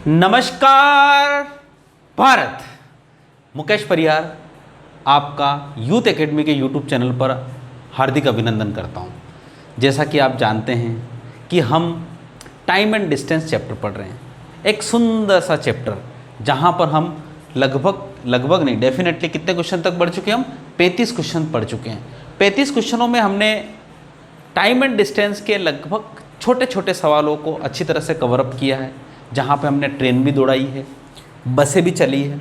नमस्कार भारत। मुकेश परिहार आपका youth academy के यूट्यूब चैनल पर हार्दिक अभिनंदन करता हूं। जैसा कि आप जानते हैं कि हम टाइम एंड डिस्टेंस चैप्टर पढ़ रहे हैं, एक सुंदर सा चैप्टर जहां पर हम लगभग नहीं, डेफिनेटली कितने क्वेश्चन तक पढ़ चुके हैं हम? 35 क्वेश्चन पढ़ चुके हैं। 35 क्वेश्चनों में हमने टाइम एंड डिस्टेंस के लगभग छोटे छोटे सवालों को अच्छी तरह से कवर अप किया है, जहाँ पे हमने ट्रेन भी दौड़ाई है, बसें भी चली है।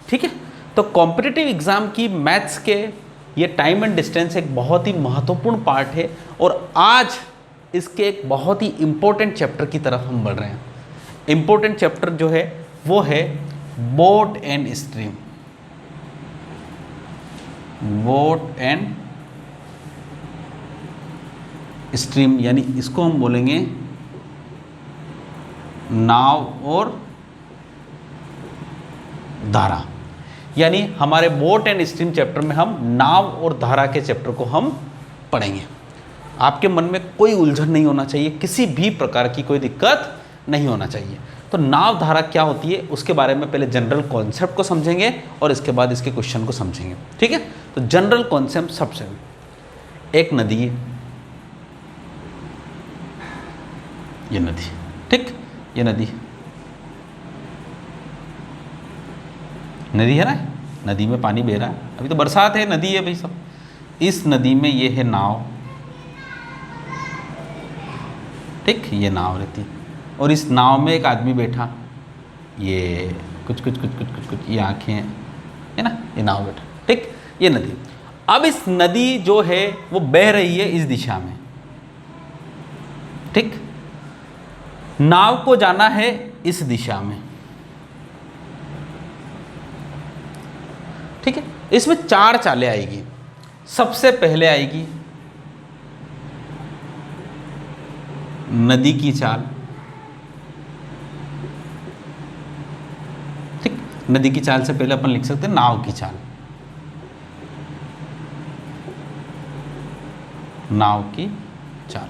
ठीक है, तो कॉम्पिटिटिव एग्ज़ाम की मैथ्स के ये टाइम एंड डिस्टेंस एक बहुत ही महत्वपूर्ण पार्ट है और आज इसके एक बहुत ही इम्पोर्टेंट चैप्टर की तरफ हम बढ़ रहे हैं। इम्पोर्टेंट चैप्टर जो है वो है boat and stream. Boat and stream यानी इसको हम बोलेंगे नाव और धारा। यानी हमारे बोट एंड स्ट्रीम चैप्टर में हम नाव और धारा के चैप्टर को हम पढ़ेंगे। आपके मन में कोई उलझन नहीं होना चाहिए, किसी भी प्रकार की कोई दिक्कत नहीं होना चाहिए। तो नाव धारा क्या होती है उसके बारे में पहले जनरल कॉन्सेप्ट को समझेंगे और इसके बाद इसके क्वेश्चन को समझेंगे। ठीक है, तो जनरल कॉन्सेप्ट सबसे, एक नदी है, ये नदी, ठीक, ये नदी है ना, नदी में पानी बह रहा है, अभी तो बरसात है, नदी है भाई सब। इस नदी में ये है नाव, ठीक, ये नाव रहती है और इस नाव में एक आदमी बैठा, ये कुछ ये आँखें हैं, है ना, ये नाव बैठा, ठीक, ये नदी। अब इस नदी जो है वो बह रही है इस दिशा में, ठीक, नाव को जाना है इस दिशा में, ठीक है। इसमें 4 चालें आएगी। सबसे पहले आएगी नदी की चाल, ठीक, नदी की चाल से पहले अपन लिख सकते हैं नाव की चाल, नाव की चाल।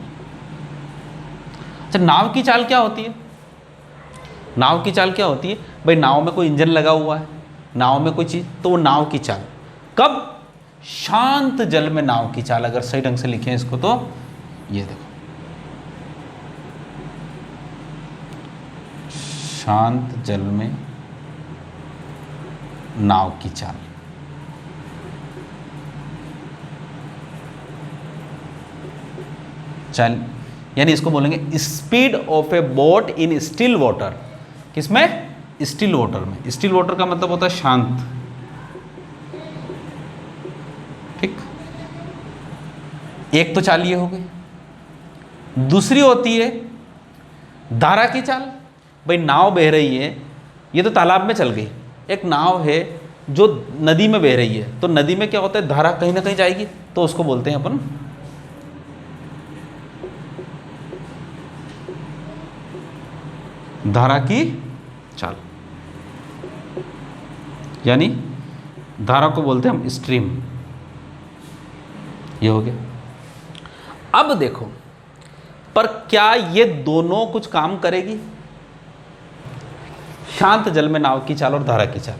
अच्छा, नाव की चाल क्या होती है? नाव की चाल क्या होती है भाई? नाव में कोई इंजन लगा हुआ है, नाव में कोई चीज़, तो वो नाव की चाल। कब? शांत जल में नाव की चाल। अगर सही ढंग से लिखें इसको तो ये देखो, शांत जल में नाव की चाल। चल यानी इसको बोलेंगे speed of A boat in still water. किसमें? स्टिल वाटर में। स्टिल वाटर का मतलब होता है शांत, ठीक। एक तो चाल ये हो गई। दूसरी होती है धारा की चाल। भाई नाव बह रही है, ये तो तालाब में चल गई, एक नाव है जो नदी में बह रही है, तो नदी में क्या होता है, धारा कहीं ना कहीं जाएगी, तो उसको बोलते हैं अपन धारा की चाल, यानी धारा को बोलते हैं हम स्ट्रीम। ये हो गया। अब देखो, पर क्या ये दोनों कुछ काम करेगी? शांत जल में नाव की चाल और धारा की चाल।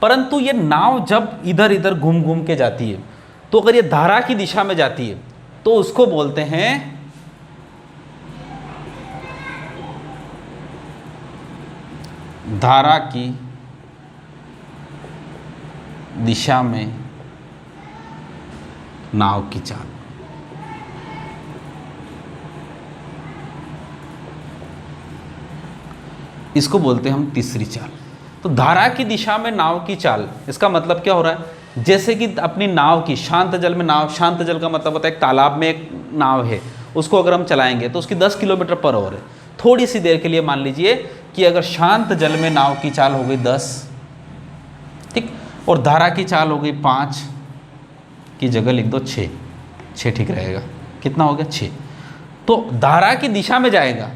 परंतु ये नाव जब इधर इधर घूम घूम के जाती है, तो अगर ये धारा की दिशा में जाती है तो उसको बोलते हैं धारा की दिशा में नाव की चाल। इसको बोलते हैं हम तीसरी चाल। तो धारा की दिशा में नाव की चाल, इसका मतलब क्या हो रहा है? जैसे कि अपनी नाव की शांत जल में नाव, शांत जल का मतलब होता है एक तालाब में एक नाव है, उसको अगर हम चलाएंगे तो उसकी 10 किलोमीटर पर आवर है। थोड़ी सी देर के लिए मान लीजिए कि अगर शांत जल में नाव की चाल हो गई 10, ठीक, और धारा की चाल हो गई 5 की जगह लिख दो 6, 6 ठीक रहेगा। कितना हो गया? 6। तो धारा की दिशा में जाएगा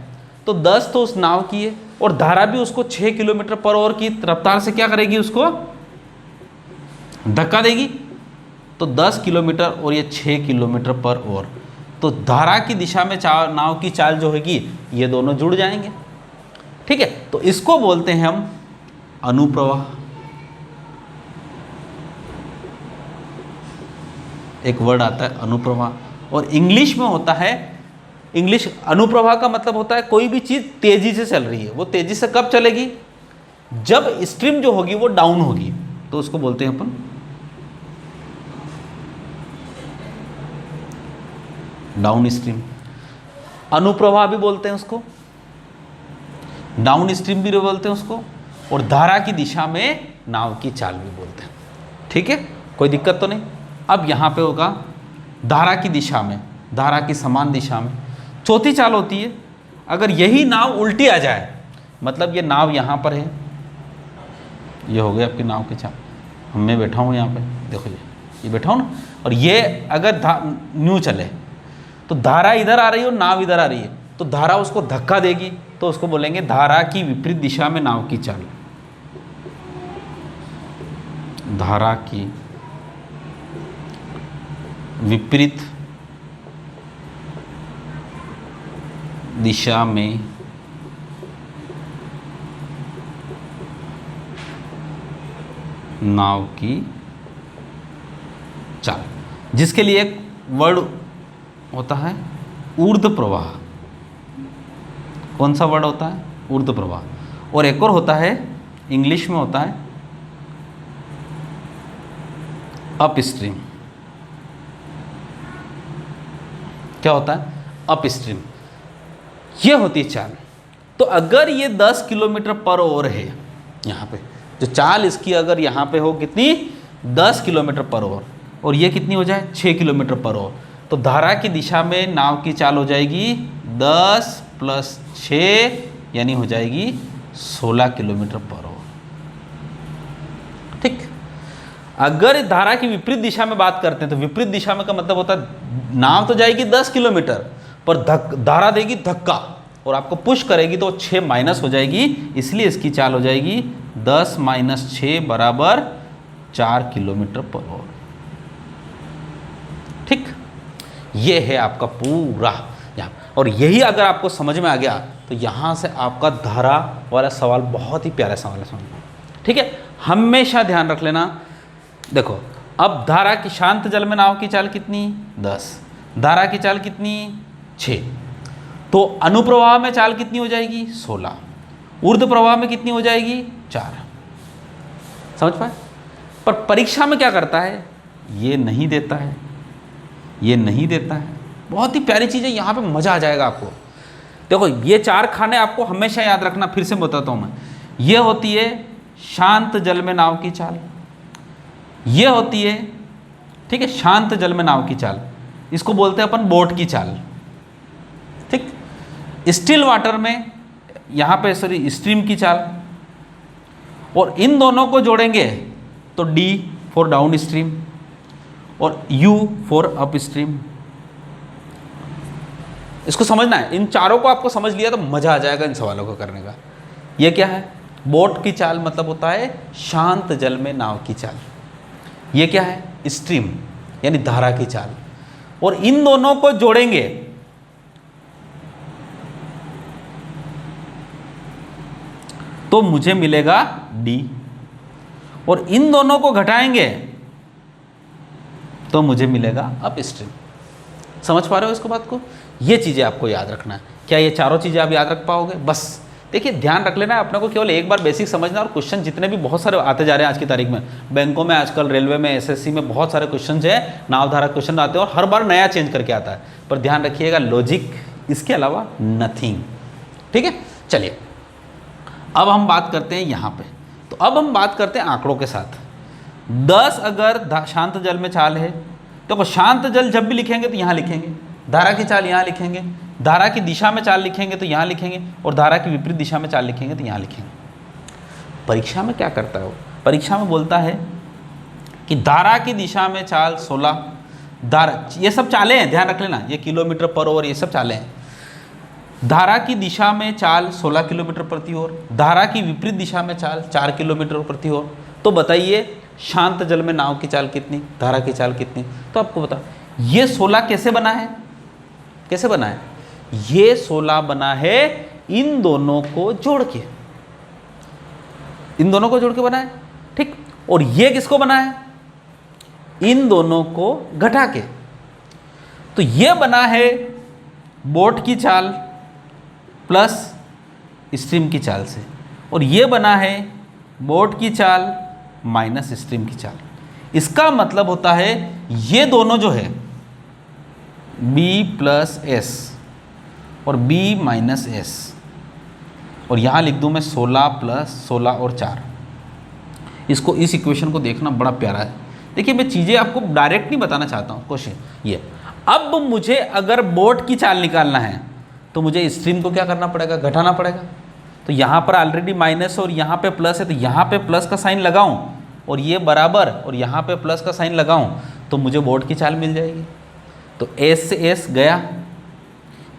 तो 10 तो उस नाव की है और धारा भी उसको 6 किलोमीटर पर आवर की रफ्तार से क्या करेगी, उसको धक्का देगी। तो 10 किलोमीटर और ये 6 किलोमीटर पर आवर, तो धारा की दिशा में नाव की चाल जो होगी ये दोनों जुड़ जाएंगे। ठीक है, तो इसको बोलते हैं हम अनुप्रवाह। एक वर्ड आता है अनुप्रवाह, और इंग्लिश में होता है, इंग्लिश अनुप्रवाह का मतलब होता है कोई भी चीज तेजी से चल रही है। वो तेजी से कब चलेगी? जब स्ट्रीम जो होगी वो डाउन होगी, तो उसको बोलते हैं अपन डाउन स्ट्रीम। अनुप्रवाह भी बोलते हैं उसको, डाउन स्ट्रीम भी बोलते हैं उसको, और धारा की दिशा में नाव की चाल भी बोलते हैं। ठीक है, कोई दिक्कत तो नहीं। अब यहाँ पे होगा धारा की दिशा में, धारा की समान दिशा में चौथी चाल होती है। अगर यही नाव उल्टी आ जाए, मतलब ये नाव यहाँ पर है, ये हो गई आपकी नाव की चाल, मैं बैठा हूँ यहाँ पे, देखो ये बैठा हूँ ना, और ये अगर न्यू चले तो धारा इधर आ रही है और नाव इधर आ रही है, तो धारा उसको धक्का देगी, तो उसको बोलेंगे धारा की विपरीत दिशा में नाव की चाल। धारा की विपरीत दिशा में नाव की चाल, जिसके लिए एक वर्ड होता है ऊर्ध्व प्रवाह। कौन सा वर्ड होता है? ऊर्ध्व प्रवाह। और एक और होता है, इंग्लिश में होता है अप स्ट्रीम। क्या होता है? Up stream. ये होती है चाल। तो अगर ये 10 किलोमीटर पर आवर है, यहाँ पे जो चाल इसकी अगर यहाँ पे हो कितनी, 10 किलोमीटर पर आवर, और ये कितनी हो जाए, 6 किलोमीटर पर आवर, तो धारा की दिशा में नाव की चाल हो जाएगी 10 + 6 यानी हो जाएगी 16 किलोमीटर पर आवर। ठीक। अगर धारा की विपरीत दिशा में बात करते हैं, तो विपरीत दिशा में का मतलब होता है नाव तो जाएगी 10 किलोमीटर पर धारा देगी धक्का और आपको पुश करेगी, तो 6 माइनस हो जाएगी, इसलिए इसकी चाल हो जाएगी 10 - 6 = 4 किलोमीटर पर आवर। ठीक, ये है आपका पूरा यहाँ। और यही अगर आपको समझ में आ गया तो यहाँ से आपका धारा वाला सवाल बहुत ही प्यारा सवाल है, समझ में। ठीक है, हमेशा ध्यान रख लेना। देखो, अब धारा की शांत जल में नाव की चाल कितनी, 10, धारा की चाल कितनी, 6, तो अनुप्रवाह में चाल कितनी हो जाएगी, 16, ऊर्ध्व प्रवाह में कितनी हो जाएगी, 4। समझ पाए? पर परीक्षा में क्या करता है, ये नहीं देता है, ये नहीं देता है। बहुत ही प्यारी चीज़ है, यहाँ पे मज़ा आ जाएगा आपको। देखो, ये 4 खाने आपको हमेशा याद रखना, फिर से बताता हूँ मैं। ये होती है शांत जल में नाव की चाल, ये होती है, ठीक है, शांत जल में नाव की चाल, इसको बोलते हैं अपन बोट की चाल। ठीक, स्टिल वाटर में यहाँ पे सॉरी स्ट्रीम की चाल, और इन दोनों को जोड़ेंगे तो D फॉर डाउन स्ट्रीम और U फॉर अप स्ट्रीम। इसको समझना है, इन चारों को आपको समझ लिया तो मज़ा आ जाएगा इन सवालों को करने का। ये क्या है, बोट की चाल मतलब होता है शांत जल में नाव की चाल। ये क्या है, स्ट्रीम यानी धारा की चाल, और इन दोनों को जोड़ेंगे तो मुझे मिलेगा D, और इन दोनों को घटाएंगे तो मुझे मिलेगा अप स्ट्रीम। समझ पा रहे हो इसको, बात को? ये चीज़ें आपको याद रखना है। क्या ये चारों चीज़ें आप याद रख पाओगे? बस देखिए, ध्यान रख लेना है अपने को, केवल एक बार बेसिक समझना, और क्वेश्चन जितने भी बहुत सारे आते जा रहे हैं आज की तारीख में, बैंकों में आजकल, रेलवे में, एसएससी में बहुत सारे क्वेश्चन है, नाव धारा क्वेश्चन आते हैं और हर बार नया चेंज करके आता है। पर ध्यान रखिएगा, लॉजिक इसके अलावा नथिंग। ठीक है, चलिए अब हम बात करते हैं यहाँ पे। तो अब हम बात करते हैं आंकड़ों के साथ। 10 अगर शांत जल में चाल है, तो शांत जल जब भी लिखेंगे तो यहाँ लिखेंगे, धारा की चाल यहाँ लिखेंगे, धारा की दिशा में चाल लिखेंगे तो यहाँ लिखेंगे, और धारा की विपरीत दिशा में चाल लिखेंगे तो यहाँ लिखेंगे। परीक्षा में क्या करता है वो? परीक्षा में बोलता है कि धारा की दिशा में चाल 16, धारा, ये सब चालें हैं, ध्यान रख लेना, ये किलोमीटर पर आवर ये सब चालें हैं। धारा की दिशा में चाल 16 किलोमीटर प्रति आवर, धारा की विपरीत दिशा में चाल 4 किलोमीटर प्रति आवर। तो बताइए शांत जल में नाव की चाल कितनी, धारा की चाल कितनी? तो आपको बता, ये 16 कैसे बना है, कैसे बना है? ये 16 बना है इन दोनों को जोड़ के, इन दोनों को जोड़ के बना है, ठीक। और ये किसको बना है? इन दोनों को घटा के। तो ये बना है बोट की चाल प्लस स्ट्रीम की चाल से, और ये बना है बोट की चाल माइनस स्ट्रीम की चाल। इसका मतलब होता है ये दोनों जो है b प्लस एस और b माइनस एस, और यहाँ लिख दूँ मैं 16 प्लस 16 और 4। इसको, इस इक्वेशन को देखना बड़ा प्यारा है। देखिए मैं चीज़ें आपको डायरेक्ट नहीं बताना चाहता हूँ, क्वेश्चन ये। अब मुझे अगर बोट की चाल निकालना है तो मुझे स्ट्रीम को क्या करना पड़ेगा? घटाना पड़ेगा। तो यहाँ पर ऑलरेडी माइनस और यहाँ पे प्लस है, तो यहाँ पे प्लस का साइन लगाऊं और ये बराबर और यहाँ पे प्लस का साइन लगाऊं तो मुझे बोट की चाल मिल जाएगी। तो एस से एस गया,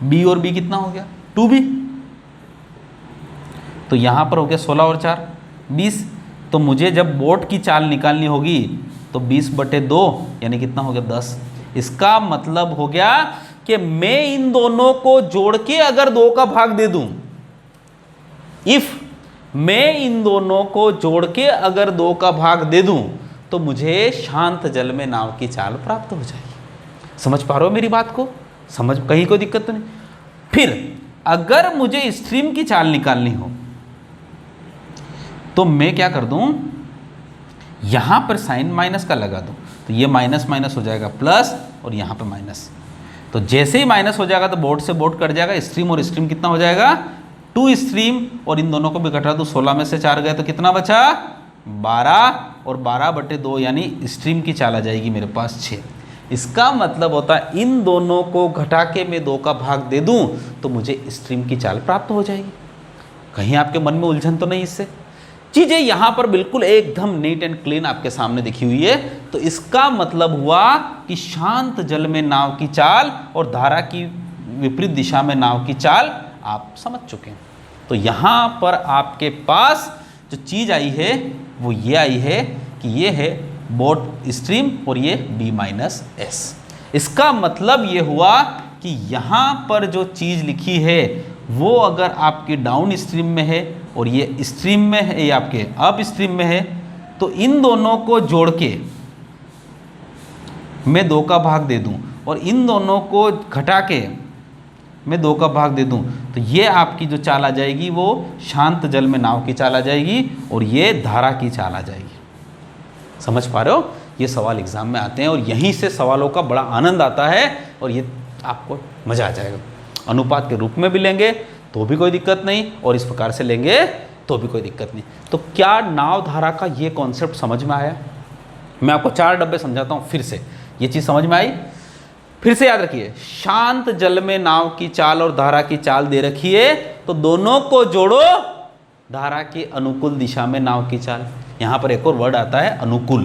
बी और बी कितना हो गया? 2b। तो यहाँ पर हो गया 16 और 4 20। तो मुझे जब बोट की चाल निकालनी होगी तो 20/2 यानी कितना हो गया? 10। इसका मतलब हो गया कि मैं इन दोनों को जोड़ के अगर 2 का भाग दे दूं, इफ मैं इन दोनों को जोड़ के अगर 2 का भाग दे दूं तो मुझे शांत जल में नाव की चाल प्राप्त हो जाएगी। समझ पा रहे हो मेरी बात को? समझ, कहीं कोई दिक्कत तो नहीं। फिर अगर मुझे स्ट्रीम की चाल निकालनी हो तो मैं क्या कर दूं, यहां पर साइन माइनस का लगा दूं, तो ये माइनस माइनस हो जाएगा प्लस और यहाँ पे माइनस। तो जैसे ही माइनस हो जाएगा तो बोट से बोट कट जाएगा, स्ट्रीम और स्ट्रीम कितना हो जाएगा? 2 स्ट्रीम, और इन दोनों को भी घटा दो, 16 में से 4 गए तो कितना बचा? 12, और 12/2 यानी स्ट्रीम की चाल आ जाएगी मेरे पास 6। इसका मतलब होता है इन दोनों को घटा के मैं 2 का भाग दे दूं तो मुझे स्ट्रीम की चाल प्राप्त हो जाएगी। कहीं आपके मन में उलझन तो नहीं? इससे चीज़ें यहाँ पर बिल्कुल एकदम नीट एंड क्लीन आपके सामने दिखी हुई है। तो इसका मतलब हुआ कि शांत जल में नाव की चाल और धारा की विपरीत दिशा में नाव की चाल आप समझ चुके हैं। तो यहाँ पर आपके पास जो चीज़ आई है वो ये आई है कि ये है बोट स्ट्रीम और ये b माइनस एस। इसका मतलब ये हुआ कि यहाँ पर जो चीज़ लिखी है वो अगर आपकी डाउन स्ट्रीम में है और ये स्ट्रीम में है, ये आपके अप स्ट्रीम में है, तो इन दोनों को जोड़ के मैं 2 का भाग दे दूं और इन दोनों को घटा के मैं 2 का भाग दे दूं तो ये आपकी जो चाल आ जाएगी वो शांत जल में नाव की चाल आ जाएगी और ये धारा की चाल आ जाएगी। समझ पा रहे हो? ये सवाल एग्जाम में आते हैं और यहीं से सवालों का बड़ा आनंद आता है और ये आपको मज़ा आ जाएगा। अनुपात के रूप में भी लेंगे तो भी कोई दिक्कत नहीं, और इस प्रकार से लेंगे तो भी कोई दिक्कत नहीं। तो क्या नाव धारा का ये कॉन्सेप्ट समझ में आया? मैं आपको 4 डब्बे समझाता हूँ फिर से। ये चीज़ समझ में आई? फिर से याद रखिए, शांत जल में नाव की चाल और धारा की चाल दे रखी है तो दोनों को जोड़ो, धारा की अनुकूल दिशा में नाव की चाल। यहाँ पर एक और वर्ड आता है अनुकूल।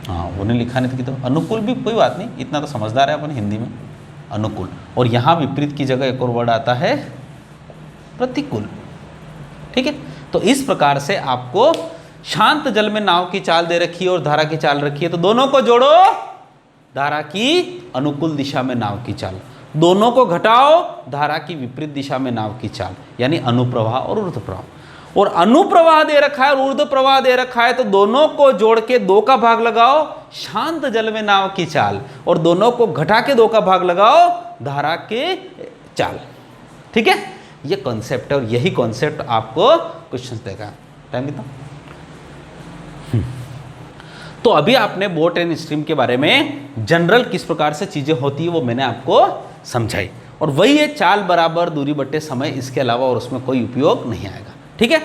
हाँ, उन्हें लिखा नहीं था, तो अनुकूल भी कोई बात नहीं, इतना तो समझदार है अपन हिंदी में, अनुकूल। और यहाँ विपरीत की जगह एक और वर्ड आता है प्रतिकूल। ठीक है, तो इस प्रकार से आपको शांत जल में नाव की चाल दे रखी है और धारा की चाल रखी है तो दोनों को जोड़ो, धारा की अनुकूल दिशा में नाव की चाल, दोनों को घटाओ, धारा की विपरीत दिशा में नाव की चाल, यानी अनुप्रवाह और ऊर्ध्व प्रवाह। और अनुप्रवाह दे रखा है और ऊर्ध्व प्रवाह दे रखा है तो दोनों को जोड़ के 2 का भाग लगाओ, शांत जल में नाव की चाल, और दोनों को घटा के 2 का भाग लगाओ, धारा के चाल। ठीक है, ये कॉन्सेप्ट है और यही कॉन्सेप्ट आपको क्वेश्चन देगा। टाइम कितना? तो अभी आपने बोट एंड स्ट्रीम के बारे में जनरल किस प्रकार से चीजें होती है वो मैंने आपको समझाई, और वही है चाल बराबर दूरी बट्टे समय, इसके अलावा और उसमें कोई उपयोग नहीं आएगा। ठीक है,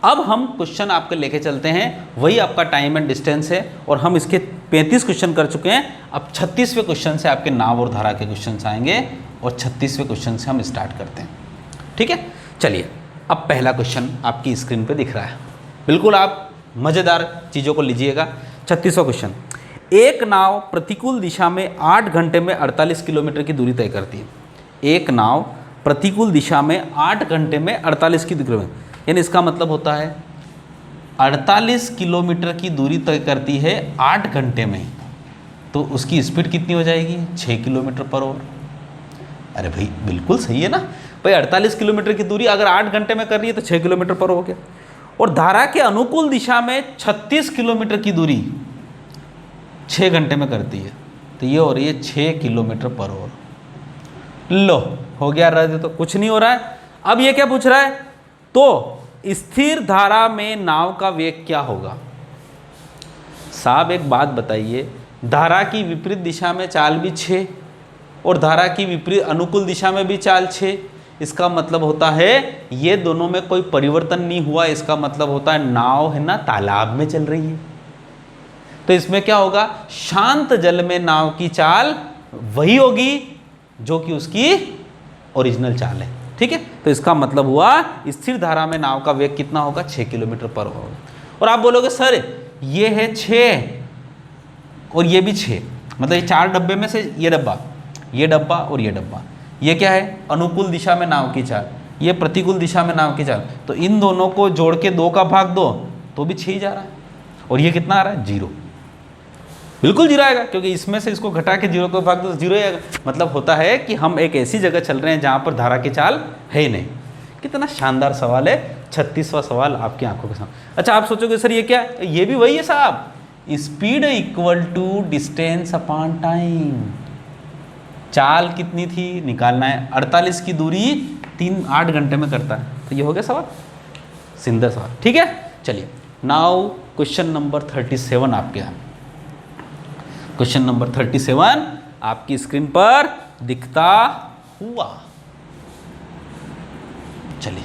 अब हम क्वेश्चन आपके लेके चलते हैं, वही आपका टाइम एंड डिस्टेंस है और हम इसके 35 क्वेश्चन कर चुके हैं। अब 36वें क्वेश्चन से आपके नाव और धारा के क्वेश्चन आएंगे और 36वें क्वेश्चन से हम स्टार्ट करते हैं। ठीक है, चलिए अब पहला क्वेश्चन आपकी स्क्रीन पे दिख रहा है, बिल्कुल आप मज़ेदार चीज़ों को लीजिएगा। 36वां क्वेश्चन, एक नाव प्रतिकूल दिशा में 8 घंटे में 48 किलोमीटर की दूरी तय करती है। एक नाव प्रतिकूल दिशा में 8 घंटे में 48 की दूरी, यानी इसका मतलब होता है 48 किलोमीटर की दूरी तय करती है 8 घंटे में, तो उसकी स्पीड कितनी हो जाएगी? 6 किलोमीटर पर आवर। अरे भाई बिल्कुल सही है ना, भाई 48 किलोमीटर की दूरी अगर 8 घंटे में कर रही है तो 6 किलोमीटर पर हो गया। और धारा के अनुकूल दिशा में 36 किलोमीटर की दूरी 6 घंटे में करती है, तो ये हो रही है 6 किलोमीटर पर आवर। लो हो गया, रह दे तो कुछ नहीं हो रहा है। अब ये क्या पूछ रहा है, तो स्थिर धारा में नाव का वेग क्या होगा। साहब एक बात बताइए, धारा की विपरीत दिशा में चाल भी 6 और धारा की विपरीत अनुकूल दिशा में भी चाल 6, इसका मतलब होता है ये दोनों में कोई परिवर्तन नहीं हुआ। इसका मतलब होता है नाव है ना तालाब में चल रही है। तो इसमें क्या होगा, शांत जल में नाव की चाल वही होगी जो कि उसकी ओरिजिनल चाल है। ठीक है, तो इसका मतलब हुआ स्थिर धारा में नाव का वेग कितना होगा, 6 किलोमीटर पर होगा। और आप बोलोगे सर ये है 6 और ये भी 6, मतलब ये 4 डब्बे में से ये डब्बा और ये डब्बा, ये क्या है, अनुकूल दिशा में नाव की चाल, ये प्रतिकूल दिशा में नाव की चाल। तो इन दोनों को जोड़ के 2 का भाग दो तो भी 6 ही जा रहा है। और ये कितना आ रहा है, 0, बिल्कुल 0 आएगा, क्योंकि इसमें से इसको घटा के 0 को भाग दो तो 0 आएगा। मतलब होता है कि हम एक ऐसी जगह चल रहे हैं जहाँ पर धारा की चाल है ही नहीं। कितना शानदार सवाल है, 36वां सवाल आपकी आंखों के सामने। अच्छा आप सोचोगे सर ये क्या है, ये भी वही है साहब, speed equal to distance upon time. चाल कितनी थी निकालना है, 48 की दूरी 8 घंटे में करता है। तो ये हो गया सवाल, सिंदर सवाल। ठीक है, चलिए नाउ क्वेश्चन नंबर 37 आपके यहाँ। क्वेश्चन नंबर 37 आपकी स्क्रीन पर दिखता हुआ। चलिए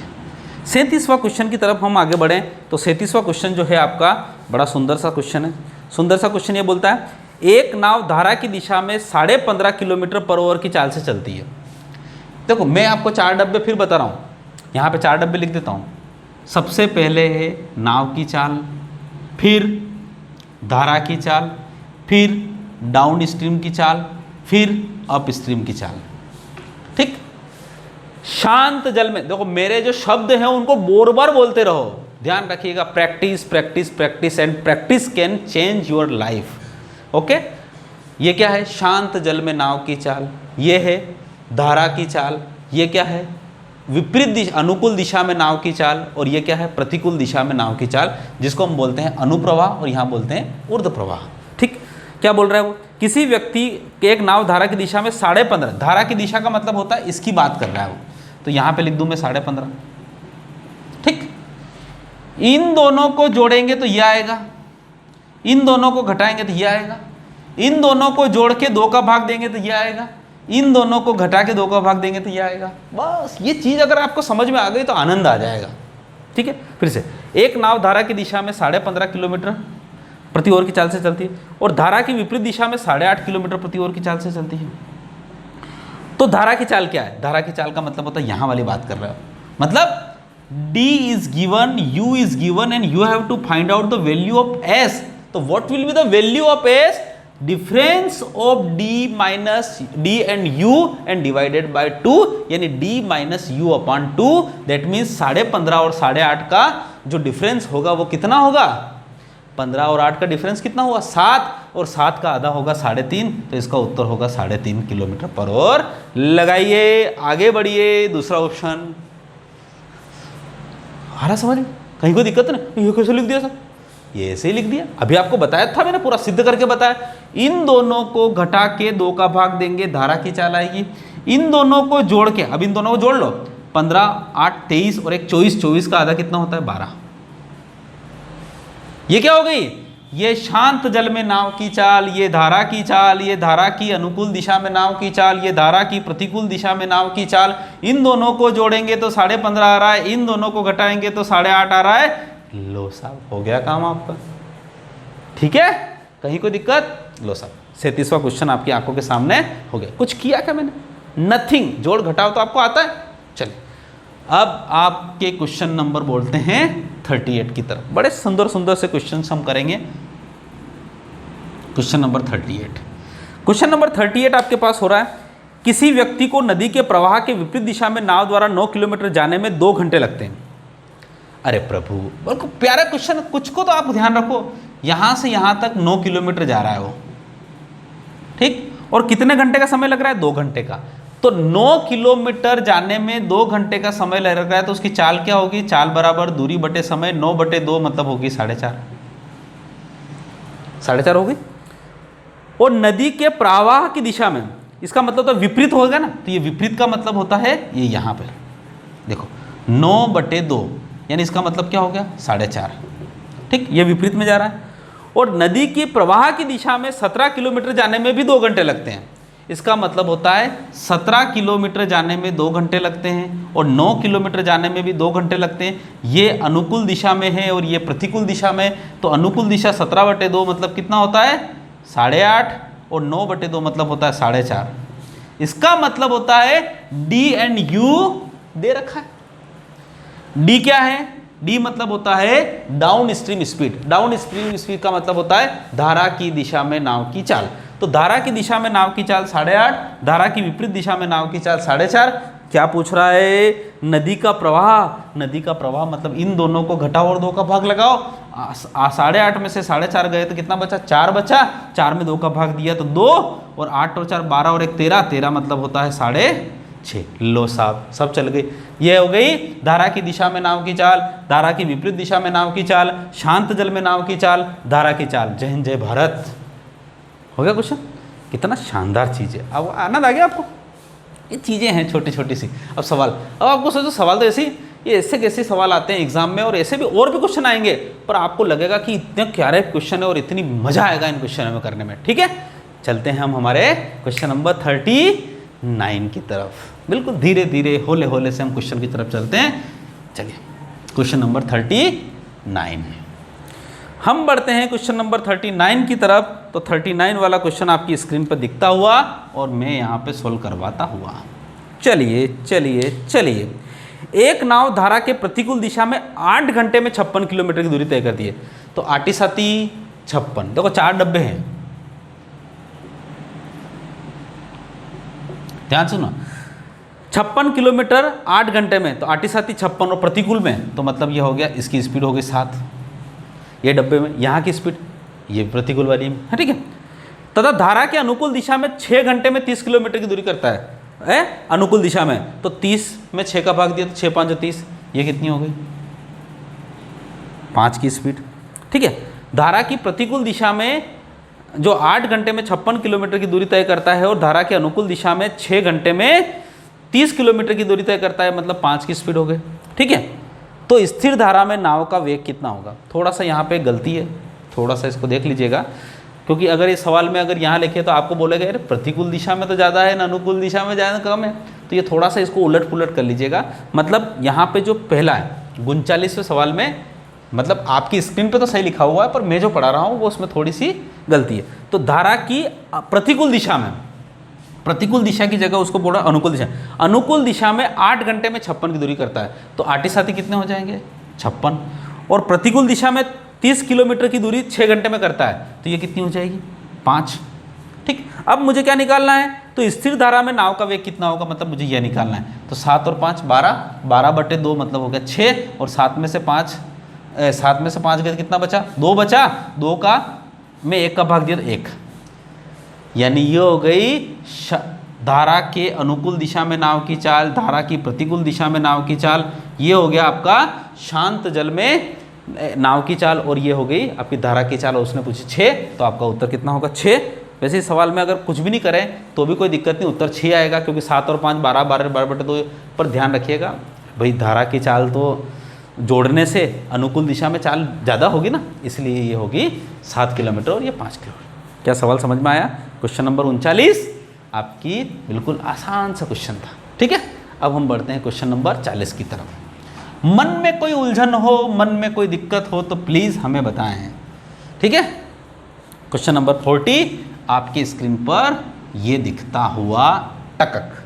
37वां क्वेश्चन की तरफ हम आगे बढ़ें। तो 37वां क्वेश्चन जो है आपका बड़ा सुंदर सा क्वेश्चन है। सुंदर सा क्वेश्चन ये बोलता है, एक नाव धारा की दिशा में 15.5 किलोमीटर पर आवर की चाल से चलती है। देखो मैं आपको 4 डब्बे फिर बता रहा हूँ, यहाँ पे 4 डब्बे लिख देता हूँ। सबसे पहले है नाव की चाल, फिर धारा की चाल, फिर डाउन स्ट्रीम की चाल, फिर अप स्ट्रीम की चाल। ठीक, शांत जल में देखो मेरे जो शब्द हैं उनको बार-बार बोलते रहो, ध्यान रखिएगा। Practice practice practice and practice can change your life. Okay, ये क्या है, शांत जल में नाव की चाल, ये है धारा की चाल, ये क्या है विपरीत दिशा अनुकूल दिशा में नाव की चाल, और ये क्या है प्रतिकूल दिशा में नाव की चाल, जिसको हम बोलते हैं अनुप्रवाह और यहाँ बोलते हैं ऊर्ध्व प्रवाह। ठीक, क्या बोल रहा है वो, किसी व्यक्ति एक नाव धारा की दिशा में 15.5, धारा की दिशा का मतलब होता है इसकी बात कर रहा है वो, तो यहाँ पे लिख दूं मैं 15.5। ठीक, इन दोनों को जोड़ेंगे तो ये आएगा, इन दोनों को घटाएंगे तो ये आएगा, इन दोनों को जोड़ के 2 का भाग देंगे तो ये आएगा, इन दोनों को घटा के 2 का भाग देंगे तो ये आएगा। बस ये चीज़ अगर आपको समझ में आ गई तो आनंद आ जाएगा। ठीक है, फिर से, एक नाव धारा की दिशा में 15.5 किलोमीटर प्रति आवर की चाल से चलती है और धारा की विपरीत दिशा में 8.5 किलोमीटर प्रति आवर की चाल से चलती है। तो धारा की चाल क्या है, धारा की चाल का मतलब होता है यहाँ वाली बात कर रहा है, मतलब D is given, U is given and you have to find out the value of S. तो what will be the value of S? Difference of D minus D and U and divided by 2, यानी D minus U upon 2, that means 15.5 और 8.5 का जो difference होगा वो कितना होगा, 15 और 8 का डिफरेंस कितना हुआ 7, और 7 का आधा होगा 3.5, तो इसका उत्तर होगा 3.5 किलोमीटर पर आवर। लगाइए, आगे बढ़िए, दूसरा ऑप्शन। आ रहा समझ में, कहीं कोई दिक्कत नहीं, ये कैसे लिख दिया सर, ये ऐसे ही लिख दिया, अभी आपको बताया था मैंने, पूरा सिद्ध करके बताया। इन दोनों को घटा के 2 का भाग देंगे, धारा की चाल आएगी। इन दोनों को जोड़ के, अब इन दोनों को जोड़ लो, 15, 8, 23 और एक 24, 24 का आधा कितना होता है 12। ये क्या हो गई, ये शांत जल में नाव की चाल, ये धारा की चाल, ये धारा की अनुकूल दिशा में नाव की चाल, ये धारा की प्रतिकूल दिशा में नाव की चाल। इन दोनों को जोड़ेंगे तो 15.5 आ रहा है, इन दोनों को घटाएंगे तो 8.5 आ रहा है। लो साहब, हो गया काम आपका। ठीक है, कहीं कोई दिक्कत, लो साहब 37वां क्वेश्चन आपकी आंखों के सामने हो गया। कुछ किया क्या मैंने, नथिंग, जोड़ घटाओ तो आपको आता है। चलिए अब आपके क्वेश्चन नंबर बोलते हैं 38 की तरफ। बड़े सुंदर सुंदर से क्वेश्चन हम करेंगे। क्वेश्चन नंबर 38, क्वेश्चन नंबर 38 आपके पास हो रहा है, किसी व्यक्ति को नदी के प्रवाह के विपरीत दिशा में नाव द्वारा 9 किलोमीटर जाने में 2 घंटे लगते हैं। अरे प्रभु, बिल्कुल प्यारा क्वेश्चन, कुछ को तो आप ध्यान रखो, यहां से यहां तक 9 किलोमीटर जा रहा है वो, ठीक, और कितने घंटे का समय लग रहा है, 2 घंटे का। तो 9 किलोमीटर जाने में 2 घंटे का समय लग रहा है, तो उसकी चाल क्या होगी? चाल बराबर दूरी बटे समय, 9/2 मतलब होगी 4.5 होगी। और नदी के प्रवाह की दिशा में, इसका मतलब तो विपरीत होगा ना, तो ये विपरीत का मतलब होता है ये यहाँ पे देखो 9/2, यानी इसका मतलब क्या हो गया? 4.5। ठीक, ये विपरीत में जा रहा है। और नदी की प्रवाह की दिशा में 17 किलोमीटर जाने में भी 2 घंटे लगते हैं, इसका मतलब होता है 17 किलोमीटर जाने में 2 घंटे लगते हैं और 9 किलोमीटर जाने में भी 2 घंटे लगते हैं। ये अनुकूल दिशा में है और ये प्रतिकूल दिशा में, तो अनुकूल दिशा 17/2 मतलब कितना होता है? 8.5, और 9/2 मतलब होता है 4.5। इसका मतलब होता है डी एंड यू दे रखा है। डी क्या है? डी मतलब होता है down stream speed. Down stream speed का मतलब होता है धारा की दिशा में नाव की चाल। तो धारा की दिशा में नाव की चाल 8.5, धारा की विपरीत दिशा में नाव की चाल 4.5। क्या पूछ रहा है? नदी का प्रवाह। नदी का प्रवाह मतलब इन दोनों को घटाओ और 2 का भाग लगाओ। 8.5 में से 4.5 गए तो कितना बचा? 4 बचा। 4 में 2 का भाग दिया तो 2, और 8 और 4 12 और 1 13, 13 मतलब होता है 6.5। लो साहब, सब चल गई। ये हो गई धारा की दिशा में नाव की चाल, धारा की विपरीत दिशा में नाव की चाल, शांत जल में नाव की चाल, धारा की चाल। जय हिंद, जय भारत। हो गया क्वेश्चन? कितना शानदार चीज़ है। अब आनंद आ गया आपको? ये चीज़ें हैं छोटी छोटी सी। अब सवाल, अब आपको सोचो सवाल तो ऐसे ही, ये ऐसे कैसे सवाल आते हैं एग्जाम में, और ऐसे भी और भी क्वेश्चन आएंगे, पर आपको लगेगा कि इतने प्यारे क्वेश्चन है और इतनी मजा आएगा इन क्वेश्चन में करने में। ठीक है, चलते हैं हम हमारे क्वेश्चन नंबर 39 की तरफ। बिल्कुल धीरे धीरे होले होले से हम क्वेश्चन की तरफ चलते हैं। चलिए क्वेश्चन नंबर 39 हम बढ़ते हैं क्वेश्चन नंबर 39 की तरफ। तो 39 वाला क्वेश्चन आपकी स्क्रीन पर दिखता हुआ और मैं यहाँ पे सोल्व करवाता हुआ। चलिए चलिए चलिए। एक नाव धारा के प्रतिकूल दिशा में 8 घंटे में 56 किलोमीटर की दूरी तय करती है। तो 8 साथी 56, देखो 4 डब्बे हैं, ध्यान सुनो। 56 किलोमीटर 8 घंटे में, तो 8 साथी 56 और प्रतिकूल में, तो मतलब ये हो गया इसकी स्पीड हो गई 7, ये डब्बे में, यहाँ की स्पीड ये प्रतिकूल वाली में है। ठीक है, तथा धारा के अनुकूल दिशा में 6 घंटे में 30 किलोमीटर की दूरी करता है अनुकूल दिशा में। तो 30 में 6 का भाग दिया तो 6 5 30, ये कितनी हो गई? 5 की स्पीड। ठीक है, धारा की प्रतिकूल दिशा में जो 8 घंटे में 56 किलोमीटर की दूरी तय करता है और धारा के अनुकूल दिशा में 6 घंटे में 30 किलोमीटर की दूरी तय करता है, मतलब 5 की स्पीड हो गई। ठीक है, तो स्थिर धारा में नाव का वेग कितना होगा? थोड़ा सा यहाँ पे गलती है, थोड़ा सा इसको देख लीजिएगा, क्योंकि अगर इस सवाल में अगर यहाँ लिखे तो आपको बोलेगा यार प्रतिकूल दिशा में तो ज़्यादा है ना अनुकूल दिशा में ज़्यादा कम है, तो ये थोड़ा सा इसको उलट पुलट कर लीजिएगा। मतलब यहाँ पे जो पहला है 39वें सवाल में, मतलब आपकी स्क्रीन पे तो सही लिखा हुआ है, पर मैं जो पढ़ा रहा हूँ वो उसमें थोड़ी सी गलती है। तो धारा की प्रतिकूल दिशा में, प्रतिकूल दिशा की जगह उसको बोला अनुकूल दिशा। अनुकूल दिशा में 8 घंटे में 56 की दूरी करता है, तो 8 साथी कितने हो जाएंगे? 56। और प्रतिकूल दिशा में 30 किलोमीटर की दूरी 6 घंटे में करता है, तो ये कितनी हो जाएगी? 5। ठीक, अब मुझे क्या निकालना है? तो स्थिर धारा में नाव का वेग कितना होगा, मतलब मुझे यह निकालना है। तो 7 और 5 12, 12/2 मतलब हो गया 6, और 7 में से 5 गए कितना बचा? 2 बचा। 2 का मैं 1 का भाग दिया तो 1, यानी ये हो गई धारा के अनुकूल दिशा में नाव की चाल, धारा की प्रतिकूल दिशा में नाव की चाल। ये हो गया आपका शांत जल में नाव की चाल, और ये हो गई आपकी धारा की चाल। और उसने पूछी 6, तो आपका उत्तर कितना होगा? 6। वैसे इस सवाल में अगर कुछ भी नहीं करें तो भी कोई दिक्कत नहीं, उत्तर 6 आएगा, क्योंकि 7 और 5 12, 12/2 पर ध्यान रखिएगा भाई, धारा की चाल तो जोड़ने से अनुकूल दिशा में चाल ज़्यादा होगी ना, इसलिए ये होगी 7 किलोमीटर और ये 5 किलोमीटर। क्या सवाल समझ में आया? क्वेश्चन नंबर 39 आपकी बिल्कुल आसान सा क्वेश्चन था। ठीक है, अब हम बढ़ते हैं क्वेश्चन नंबर 40 की तरफ। मन में कोई उलझन हो, मन में कोई दिक्कत हो तो प्लीज़ हमें बताएं। ठीक है, क्वेश्चन नंबर 40 आपकी स्क्रीन पर ये दिखता हुआ टकक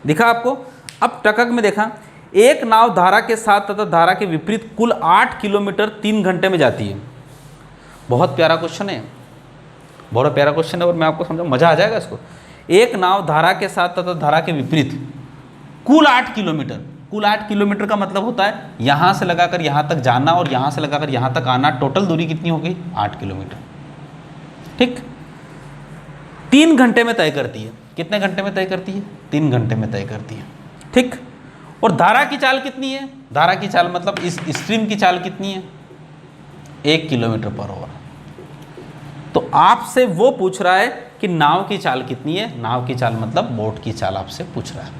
दिखा आपको। अब टकक में देखा, एक नाव धारा के साथ तथा धारा के विपरीत कुल 8 किलोमीटर 3 घंटे में जाती है। बहुत प्यारा क्वेश्चन है, बहुत प्यारा क्वेश्चन है, और मैं आपको समझा मजा आ जाएगा इसको। एक नाव धारा के साथ तथा धारा के विपरीत कुल 8 किलोमीटर, कुल 8 किलोमीटर का मतलब होता है यहाँ से लगाकर यहाँ तक जाना और यहाँ से लगाकर यहाँ तक आना, टोटल दूरी कितनी हो गई? 8 किलोमीटर। ठीक, 3 घंटे में तय करती है। कितने घंटे में तय करती है? 3 घंटे में तय करती है। ठीक। और धारा की चाल कितनी है? धारा की चाल मतलब इस स्ट्रीम की चाल कितनी है? 1 किलोमीटर पर आवर। तो आपसे वो पूछ रहा है कि नाव की चाल कितनी है। नाव की चाल मतलब बोट की चाल आपसे पूछ रहा है।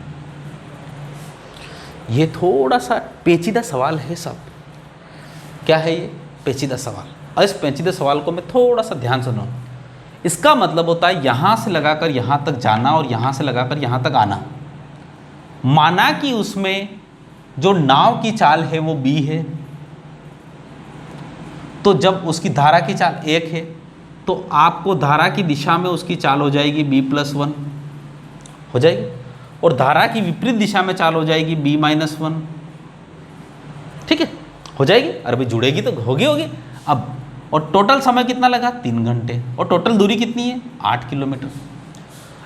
ये थोड़ा सा पेचीदा सवाल है सब। क्या है ये? पेचीदा सवाल। और इस पेचीदे सवाल को मैं थोड़ा सा ध्यान सुनो। इसका मतलब होता है यहाँ से लगाकर यहाँ तक जाना और यहाँ से लगाकर यहाँ तक आना। माना कि उसमें जो नाव की चाल है वो b है, तो जब उसकी धारा की चाल 1 है तो आपको धारा की दिशा में उसकी चाल हो जाएगी b+1 हो जाएगी, और धारा की विपरीत दिशा में चाल हो जाएगी b-1। ठीक है, हो जाएगी। अरे भाई जुड़ेगी तो होगी। अब और टोटल समय कितना लगा? 3 घंटे। और टोटल दूरी कितनी है? 8 किलोमीटर।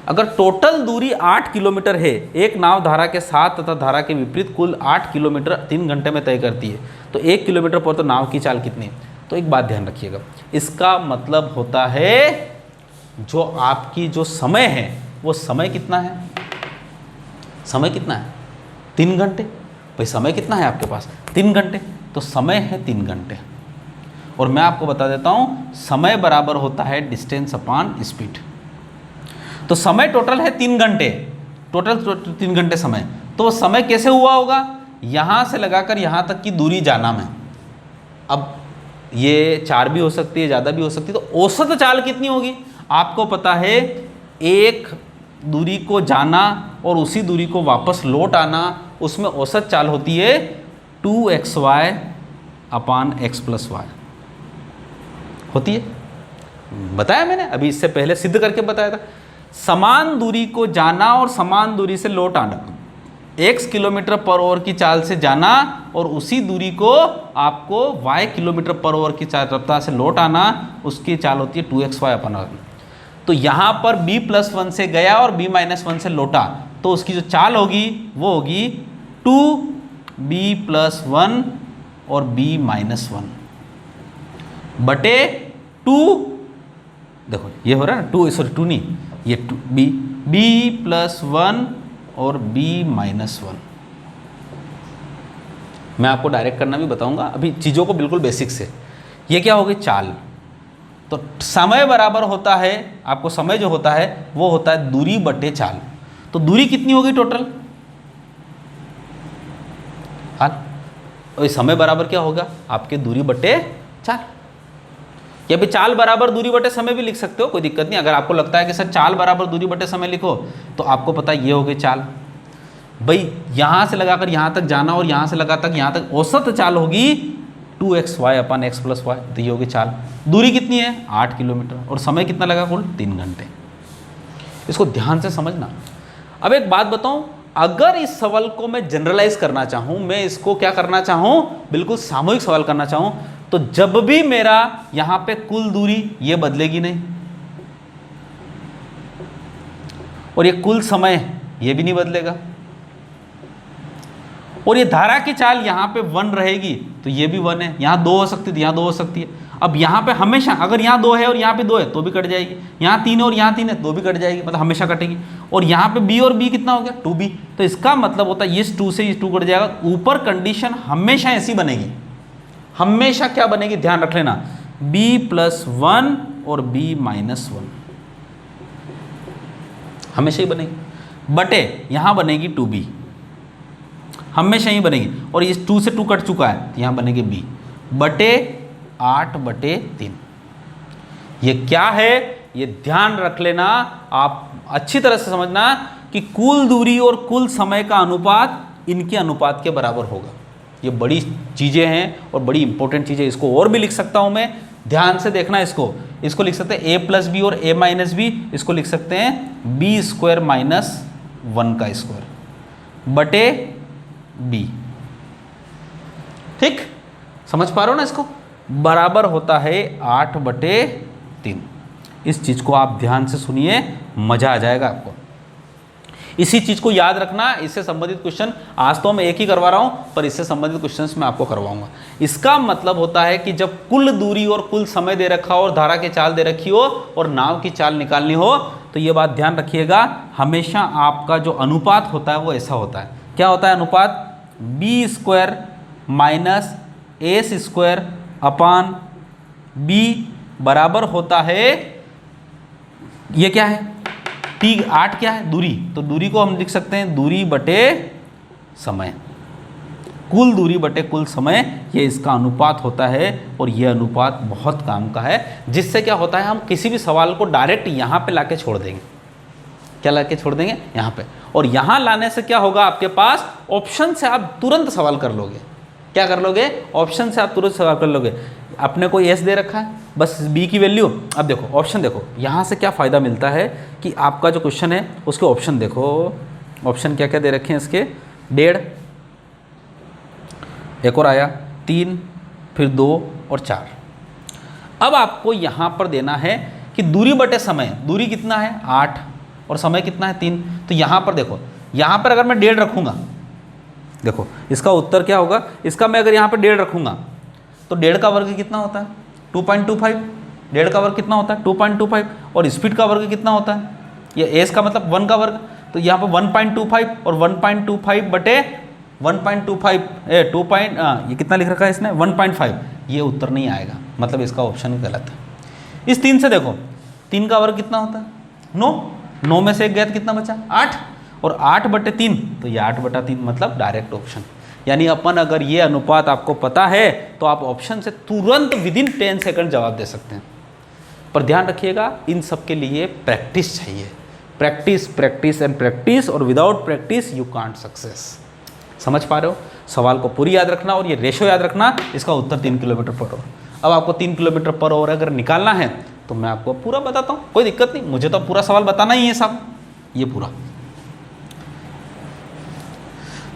अगर टोटल दूरी 8 किलोमीटर है, एक नाव धारा के साथ तथा धारा के विपरीत कुल 8 किलोमीटर 3 घंटे में तय करती है, तो 1 किलोमीटर पर तो नाव की चाल कितनी है? तो एक बात ध्यान रखिएगा, इसका मतलब होता है जो आपकी जो समय है वो समय कितना है? समय कितना है? 3 घंटे। भाई समय कितना है आपके पास? 3 घंटे। तो समय है 3 घंटे। और मैं आपको बता देता हूँ समय बराबर होता है डिस्टेंस अपॉन स्पीड। तो समय टोटल है 3 घंटे, टोटल 3 घंटे समय। तो वो समय कैसे हुआ होगा? यहाँ से लगाकर यहाँ तक की दूरी जाना में। अब ये 4 भी हो सकती है, ज़्यादा भी हो सकती है, तो औसत चाल कितनी होगी? आपको पता है एक दूरी को जाना और उसी दूरी को वापस लौट आना, उसमें औसत चाल होती है 2xy अपॉन x+y होती है। बताया मैंने अभी, इससे पहले सिद्ध करके बताया था। समान दूरी को जाना और समान दूरी से लौट आना, x किलोमीटर पर आवर की चाल से जाना और उसी दूरी को आपको y किलोमीटर पर आवर की रफ्तार से लौट आना, उसकी चाल होती है 2xy अपॉन r। तो यहाँ पर b+1 से गया और b-1 से लौटा, तो उसकी जो चाल होगी वो होगी 2b+1 और b-1 बटे 2। देखो ये हो रहा है ना 2 नहीं, ये 2 b+1 और b-1। मैं आपको डायरेक्ट करना भी बताऊंगा, अभी चीज़ों को बिल्कुल बेसिक से। ये क्या होगी? चाल। तो समय बराबर होता है, आपको समय जो होता है वो होता है दूरी बटे चाल। तो दूरी कितनी होगी टोटल? और समय बराबर क्या होगा? आपके दूरी बटे चाल। या भी चाल बराबर दूरी बटे समय भी लिख सकते हो, कोई दिक्कत नहीं। अगर आपको लगता है कि सर चाल बराबर दूरी बटे समय लिखो, तो आपको पता है ये हो गई चाल। भाई यहाँ से लगाकर यहाँ तक जाना और यहाँ से लगाकर यहाँ तक औसत चाल होगी 2xy अपॉन x+y, तो ये होगी चाल। दूरी कितनी है? 8 किलोमीटर। और समय कितना लगा कुल? 3 घंटे। इसको ध्यान से समझना। अब एक बात बताऊं, अगर इस सवाल को मैं जनरलाइज करना चाहूं, मैं इसको क्या करना चाहूं, बिल्कुल सामूहिक सवाल करना चाहूं, तो जब भी मेरा यहां पे कुल दूरी ये बदलेगी नहीं, और ये कुल समय ये भी नहीं बदलेगा, और ये धारा की चाल यहाँ पे 1 रहेगी, तो ये भी 1 है। यहाँ 2 हो सकती है तो यहाँ 2 हो सकती है। अब यहाँ पे हमेशा अगर यहाँ 2 है और यहाँ पे 2 है तो भी कट जाएगी, यहाँ 3 है और यहाँ 3 है तो भी कट जाएगी, मतलब हमेशा कटेगी। और यहाँ पे b और b कितना हो गया? 2b। तो इसका मतलब होता है इस 2 से इस 2 कट जाएगा। ऊपर कंडीशन हमेशा ऐसी बनेगी, हमेशा क्या बनेगी? ध्यान रख लेना, b+1 और b-1 हमेशा ही बनेगी, बटे यहाँ बनेगी 2b, हमेशा ही बनेगी। और इस 2 से 2 कट चुका है तो यहाँ बनेगी b बटे 8/3। ये क्या है? ये ध्यान रख लेना, आप अच्छी तरह से समझना कि कुल दूरी और कुल समय का अनुपात इनके अनुपात के बराबर होगा। ये बड़ी चीज़ें हैं और बड़ी इंपॉर्टेंट चीज़ें। इसको और भी लिख सकता हूँ मैं, ध्यान से देखना। इसको लिख सकते हैं a+b और a-b, इसको लिख सकते हैं b² - 1 का स्क्वायर बटे b। ठीक, समझ पा रहे हो ना? इसको बराबर होता है 8/3। इस चीज़ को आप ध्यान से सुनिए, मज़ा आ जाएगा आपको। इसी चीज़ को याद रखना। इससे संबंधित क्वेश्चन आज तो मैं एक ही करवा रहा हूँ, पर इससे संबंधित क्वेश्चंस मैं आपको करवाऊंगा। इसका मतलब होता है कि जब कुल दूरी और कुल समय दे रखा हो और धारा की चाल दे रखी हो और नाव की चाल निकालनी हो, तो ये बात ध्यान रखिएगा, हमेशा आपका जो अनुपात होता है वो ऐसा होता है। क्या होता है अनुपात? B square minus S square upon B बराबर होता है, ये क्या है? टी 8 क्या है? दूरी। तो दूरी को हम लिख सकते हैं दूरी बटे समय, कुल दूरी बटे कुल समय, ये इसका अनुपात होता है। और ये अनुपात बहुत काम का है, जिससे क्या होता है, हम किसी भी सवाल को डायरेक्ट यहाँ पे लाके छोड़ देंगे। क्या लाके छोड़ देंगे? यहाँ पे। और यहाँ लाने से क्या होगा, आपके पास ऑप्शन से आप तुरंत सवाल कर लोगे। क्या कर लोगे? ऑप्शन से आप तुरंत सवाल कर लोगे। अपने को एस दे रखा है, बस बी की वैल्यू। अब देखो ऑप्शन, देखो यहाँ से क्या फ़ायदा मिलता है कि आपका जो क्वेश्चन है उसके ऑप्शन देखो। ऑप्शन क्या क्या दे रखे हैं इसके? 1.5, एक और आया 3, फिर 2 और 4। अब आपको यहाँ पर देना है कि दूरी बटे समय, दूरी कितना है? 8 और समय कितना है? 3। तो यहाँ पर देखो, यहाँ पर अगर मैं 1.5 रखूँगा, देखो इसका उत्तर क्या होगा, इसका मैं अगर यहाँ पर 1.5 रखूँगा तो 1.5 का वर्ग कितना होता है? 2.25। 1.5 का वर्ग कितना होता है? 2.25। और स्पीड का वर्ग कितना होता है? ये एस का मतलब 1 का वर्ग। तो यहाँ पर 1.25 और 1.25 बटे 1.25 ये कितना लिख रखा है इसने? 1.5। ये उत्तर नहीं आएगा, मतलब इसका ऑप्शन गलत है। इस 3 से देखो, 3 का वर्ग कितना होता है? 9। 9 में से 1 गया तो कितना बचा? 8। और 8 बटे 3, तो ये 8 बटा 3 मतलब डायरेक्ट ऑप्शन। यानी अपन अगर ये अनुपात आपको पता है तो आप ऑप्शन से तुरंत विदिन 10 सेकंड जवाब दे सकते हैं। पर ध्यान रखिएगा, इन सब के लिए प्रैक्टिस चाहिए। प्रैक्टिस, प्रैक्टिस एंड प्रैक्टिस, और without practice you can't success. समझ पा रहे हो? सवाल को पूरी याद रखना और ये रेशो याद रखना, इसका उत्तर 3 किलोमीटर पर आवर। अब आपको 3 किलोमीटर पर आवर अगर निकालना है तो मैं आपको पूरा बताता हूँ, कोई दिक्कत नहीं, मुझे तो पूरा सवाल बताना ही है साहब, ये पूरा।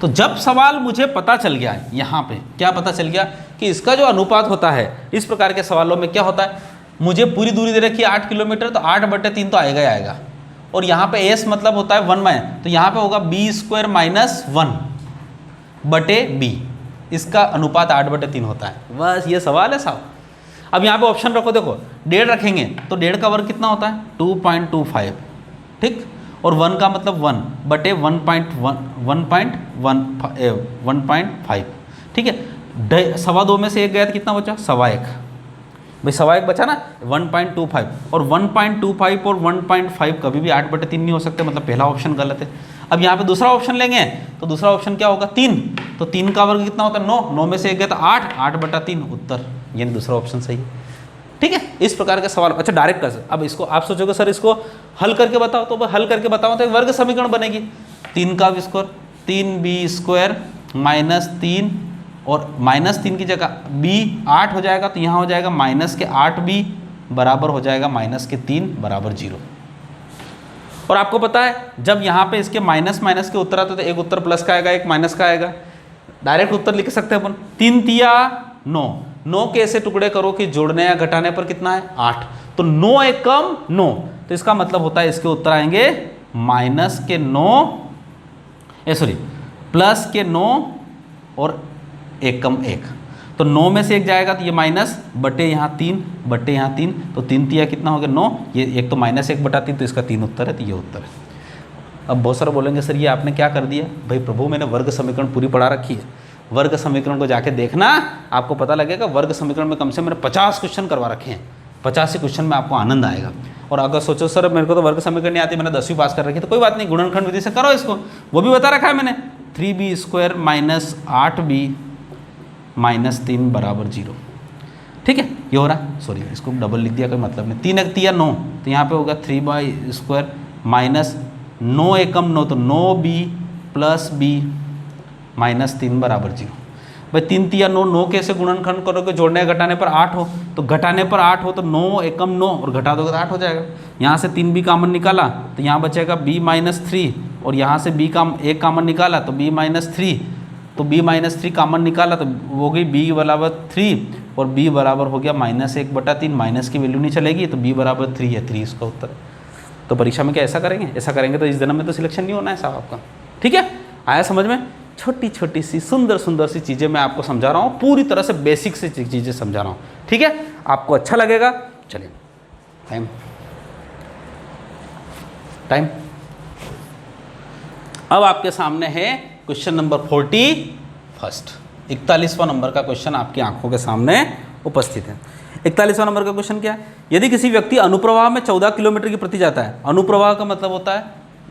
तो जब सवाल मुझे पता चल गया, यहाँ पे क्या पता चल गया कि इसका जो अनुपात होता है, इस प्रकार के सवालों में क्या होता है, मुझे पूरी दूरी दे रखी है 8 किलोमीटर, तो 8 बटे 3 तो आएगा ही आएगा। और यहाँ पे एस मतलब होता है 1 में, तो यहाँ पे होगा बी स्क्वायर माइनस 1 बटे बी। इसका अनुपात 8 बटे 3 होता है। बस ये सवाल है साहब। अब यहाँ पे ऑप्शन रखो, देखो 1.5 रखेंगे तो 1.5 का वर्ग कितना होता है? 2.25, ठीक। और 1 का मतलब 1 बटे 1.5, ठीक है। 2.25 में से 1 गया तो कितना बचा? 1.25। भाई 1.25 बचा ना, 1.25। और 1.25 और 1.5 कभी भी 8 बटे 3 नहीं हो सकते, मतलब पहला ऑप्शन गलत है। अब यहाँ पे दूसरा ऑप्शन लेंगे तो दूसरा ऑप्शन क्या होगा? 3। तो 3 का वर्ग कितना होता है? 9। 9 में से 1 गया तो 8, 8 बटा 3 उत्तर, यानी दूसरा ऑप्शन सही है, ठीक है। इस प्रकार के सवाल, अच्छा डायरेक्ट कर सकते। अब इसको आप सोचोगे सर इसको हल करके बताओ, तो हल करके बताओ तो एक वर्ग समीकरण बनेगी। 3 का स्क्वायर 3b स्क्वायर माइनस 3 और माइनस 3 की जगह b 8 हो जाएगा, तो यहाँ हो जाएगा माइनस के 8b बराबर हो जाएगा माइनस के 3 बराबर 0। और आपको पता है जब यहाँ पे इसके माइनस माइनस के उत्तर आते तो एक उत्तर प्लस का आएगा, एक माइनस का आएगा। डायरेक्ट उत्तर लिख सकते हैं अपन, 3 तिया 9, 9 के ऐसे टुकड़े करो कि जोड़ने या घटाने पर कितना है? 8। तो 9 एकम 9, तो इसका मतलब होता है इसके उत्तर आएंगे माइनस के 9, सॉरी प्लस के 9 और एकम 1। तो 9 में से 1 जाएगा तो ये माइनस बटे यहाँ 3 बटे यहाँ 3, तो 3 तिया कितना हो गया? 9। ये एक तो माइनस 1 बटा 3, तो इसका 3 उत्तर है, तो ये उत्तर है। अब बहुत सारे बोलेंगे सर ये आपने क्या कर दिया? भाई प्रभु मैंने वर्ग समीकरण पूरी पढ़ा रखी है, वर्ग समीकरण को जाके देखना, आपको पता लगेगा वर्ग समीकरण में कम से मैंने 50 क्वेश्चन करवा रखे हैं। 50 क्वेश्चन में आपको आनंद आएगा। और अगर सोचो सर मेरे को तो वर्ग समीकरण नहीं आती, मैंने 10वीं पास कर रखी है, तो कोई बात नहीं, गुणनखंड विधि से करो इसको, वो भी बता रखा है मैंने। 3b square minus 8b minus 3 बराबर 0, ठीक है। ये हो रहा, सॉरी इसको डबल लिख दिया, कोई मतलब नहीं। 3 एक तिया 9, तो यहाँ पे होगा 3b स्क्वायर माइनस 9 एकम 9, तो 9b प्लस b माइनस 3 बराबर 0। भाई 3 तिया 9, 9 कैसे गुणनखंड करोगे? जोड़ने घटाने पर 8 हो, तो घटाने पर 8 हो तो 9 एकम 9 और घटा दोगे तो 8 हो जाएगा। यहाँ से 3b कामन निकाला तो यहाँ बचेगा b माइनस 3, और यहाँ से b का 1 कामन निकाला तो b माइनस 3, तो b माइनस 3 कामन निकाला तो हो गई b बराबर 3, और b बराबर हो गया माइनस 1 बटा 3। माइनस की वैल्यू नहीं चलेगी, तो b बराबर 3 है, 3 इसका उत्तर है। तो परीक्षा में क्या ऐसा करेंगे? ऐसा करेंगे तो इस जन्म में तो सिलेक्शन नहीं होना है साहब आपका, ठीक है। आया समझ में? छोटी छोटी सी सुंदर सुंदर सी चीज़ें मैं आपको समझा रहा हूँ, पूरी तरह से बेसिक से चीज़ें समझा रहा हूँ, ठीक है। आपको अच्छा लगेगा। चलिए टाइम टाइम। अब आपके सामने है क्वेश्चन नंबर 41, 41वां नंबर का क्वेश्चन आपकी आंखों के सामने उपस्थित है। 41वां नंबर का क्वेश्चन क्या है? यदि किसी व्यक्ति अनुप्रवाह में 14 किलोमीटर की प्रति जाता है, अनुप्रवाह का मतलब होता है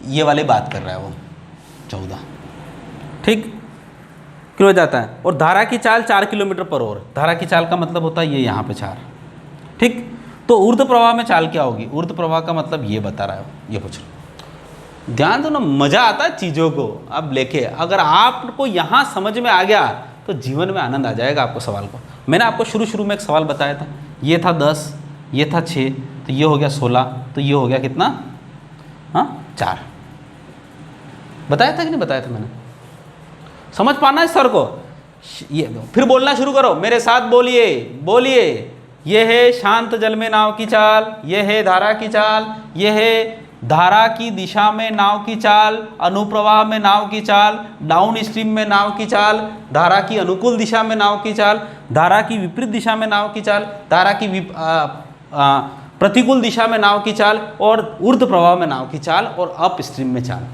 ये वाली बात कर रहा है वो 14, ठीक, किलो जाता है, और धारा की चाल 4 किलोमीटर पर आवर, धारा की चाल का मतलब होता है ये यहाँ पे 4, ठीक। तो ऊर्ध्व प्रवाह में चाल क्या होगी? ऊर्ध्व प्रवाह का मतलब ये बता रहा है, ये पूछ रहा हूँ। ध्यान दो ना, मजा आता है चीज़ों को अब लेके। अगर आपको यहाँ समझ में आ गया तो जीवन में आनंद आ जाएगा आपको सवाल को। मैंने आपको शुरू में एक सवाल बताया था, ये था 10, ये था 6, तो ये हो गया 16, तो ये हो गया कितना? हाँ 4। बताया था कि नहीं बताया था मैंने? समझ पाना है सर को? ये फिर बोलना शुरू करो, मेरे साथ बोलिए बोलिए। ये है शांत जल में नाव की चाल, ये है धारा की चाल, ये है धारा की दिशा में नाव की चाल, अनुप्रवाह में नाव की चाल, डाउन स्ट्रीम में नाव की चाल, धारा की अनुकूल दिशा में नाव की चाल, धारा की विपरीत दिशा में नाव की चाल, धारा की प्रतिकूल दिशा में नाव की चाल, और ऊर्ध्व प्रवाह में नाव की चाल, और अप स्ट्रीम में चाल।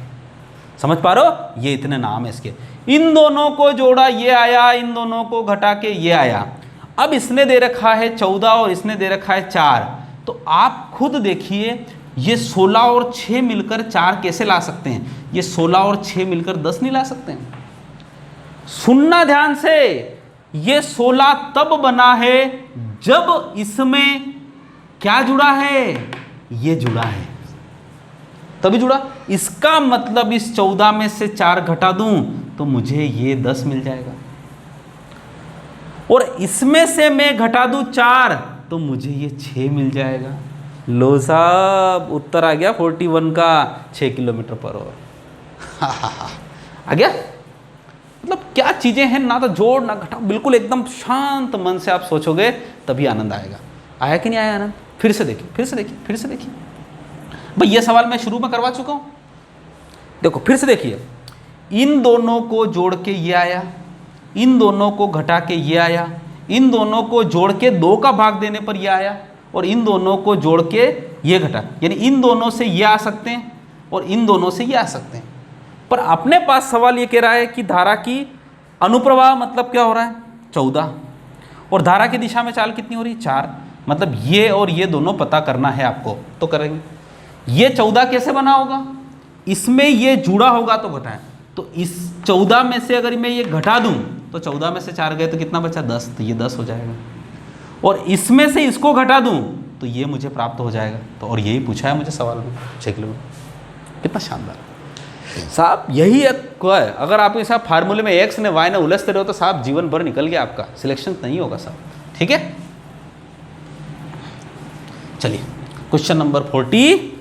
समझ पा रहे हो? ये इतने नाम है इसके। इन दोनों को जोड़ा ये आया, इन दोनों को घटा के ये आया। अब इसने दे रखा है 14 और इसने दे रखा है 4, तो आप खुद देखिए ये 16 और 6 मिलकर 4 कैसे ला सकते हैं? ये 16 और 6 मिलकर 10 नहीं ला सकते हैं। सुनना ध्यान से, ये 16 तब बना है जब इसमें क्या जुड़ा है? ये जुड़ा है, तभी जुड़ा। इसका मतलब इस 14 में से 4 घटा दूं तो मुझे ये 10 मिल जाएगा, और इसमें से मैं घटा दूं 4 तो मुझे ये 6 मिल जाएगा। लो साहब, उत्तर आ गया 41 का, 6 किलोमीटर पर आवर। आ गया? मतलब क्या चीज़ें हैं, ना तो जोड़ ना घटा, बिल्कुल एकदम शांत मन से आप सोचोगे तभी आनंद आएगा। आया कि नहीं आया आनंद? फिर से देखिए, फिर से देखिए, फिर से देखिए भाई, ये सवाल मैं शुरू में करवा चुका हूँ। देखो फिर से देखिए, इन दोनों को जोड़ के ये आया, इन दोनों को घटा के ये आया, इन दोनों को जोड़ के 2 का भाग देने पर ये आया, और इन दोनों को जोड़ के ये घटा, यानी इन दोनों से ये आ सकते हैं और इन दोनों से ये आ सकते हैं। पर अपने पास सवाल ये कह रहा है कि धारा की अनुप्रवाह मतलब क्या हो रहा है? 14, और धारा की दिशा में चाल कितनी हो रही है? 4। मतलब ये और ये दोनों पता करना है आपको, तो करेंगे। ये 14 कैसे बना होगा? इसमें ये जुड़ा होगा तो घटाएं। तो इस 14 में से अगर मैं ये घटा दूं तो 14 में से 4 गए तो कितना बचा? 10, तो ये 10 हो जाएगा। और इसमें से इसको घटा दूं तो ये मुझे प्राप्त हो जाएगा। तो और यही पूछा है मुझे सवाल में 6 किलोमीटर। कितना शानदार साहब, यही एक है। अगर आप ऐसा फार्मूले में एक्स ने वाई ने उलझते रहो तो साहब जीवन भर निकल गया आपका, सिलेक्शन नहीं होगा साहब। ठीक है, चलिए क्वेश्चन नंबर 42।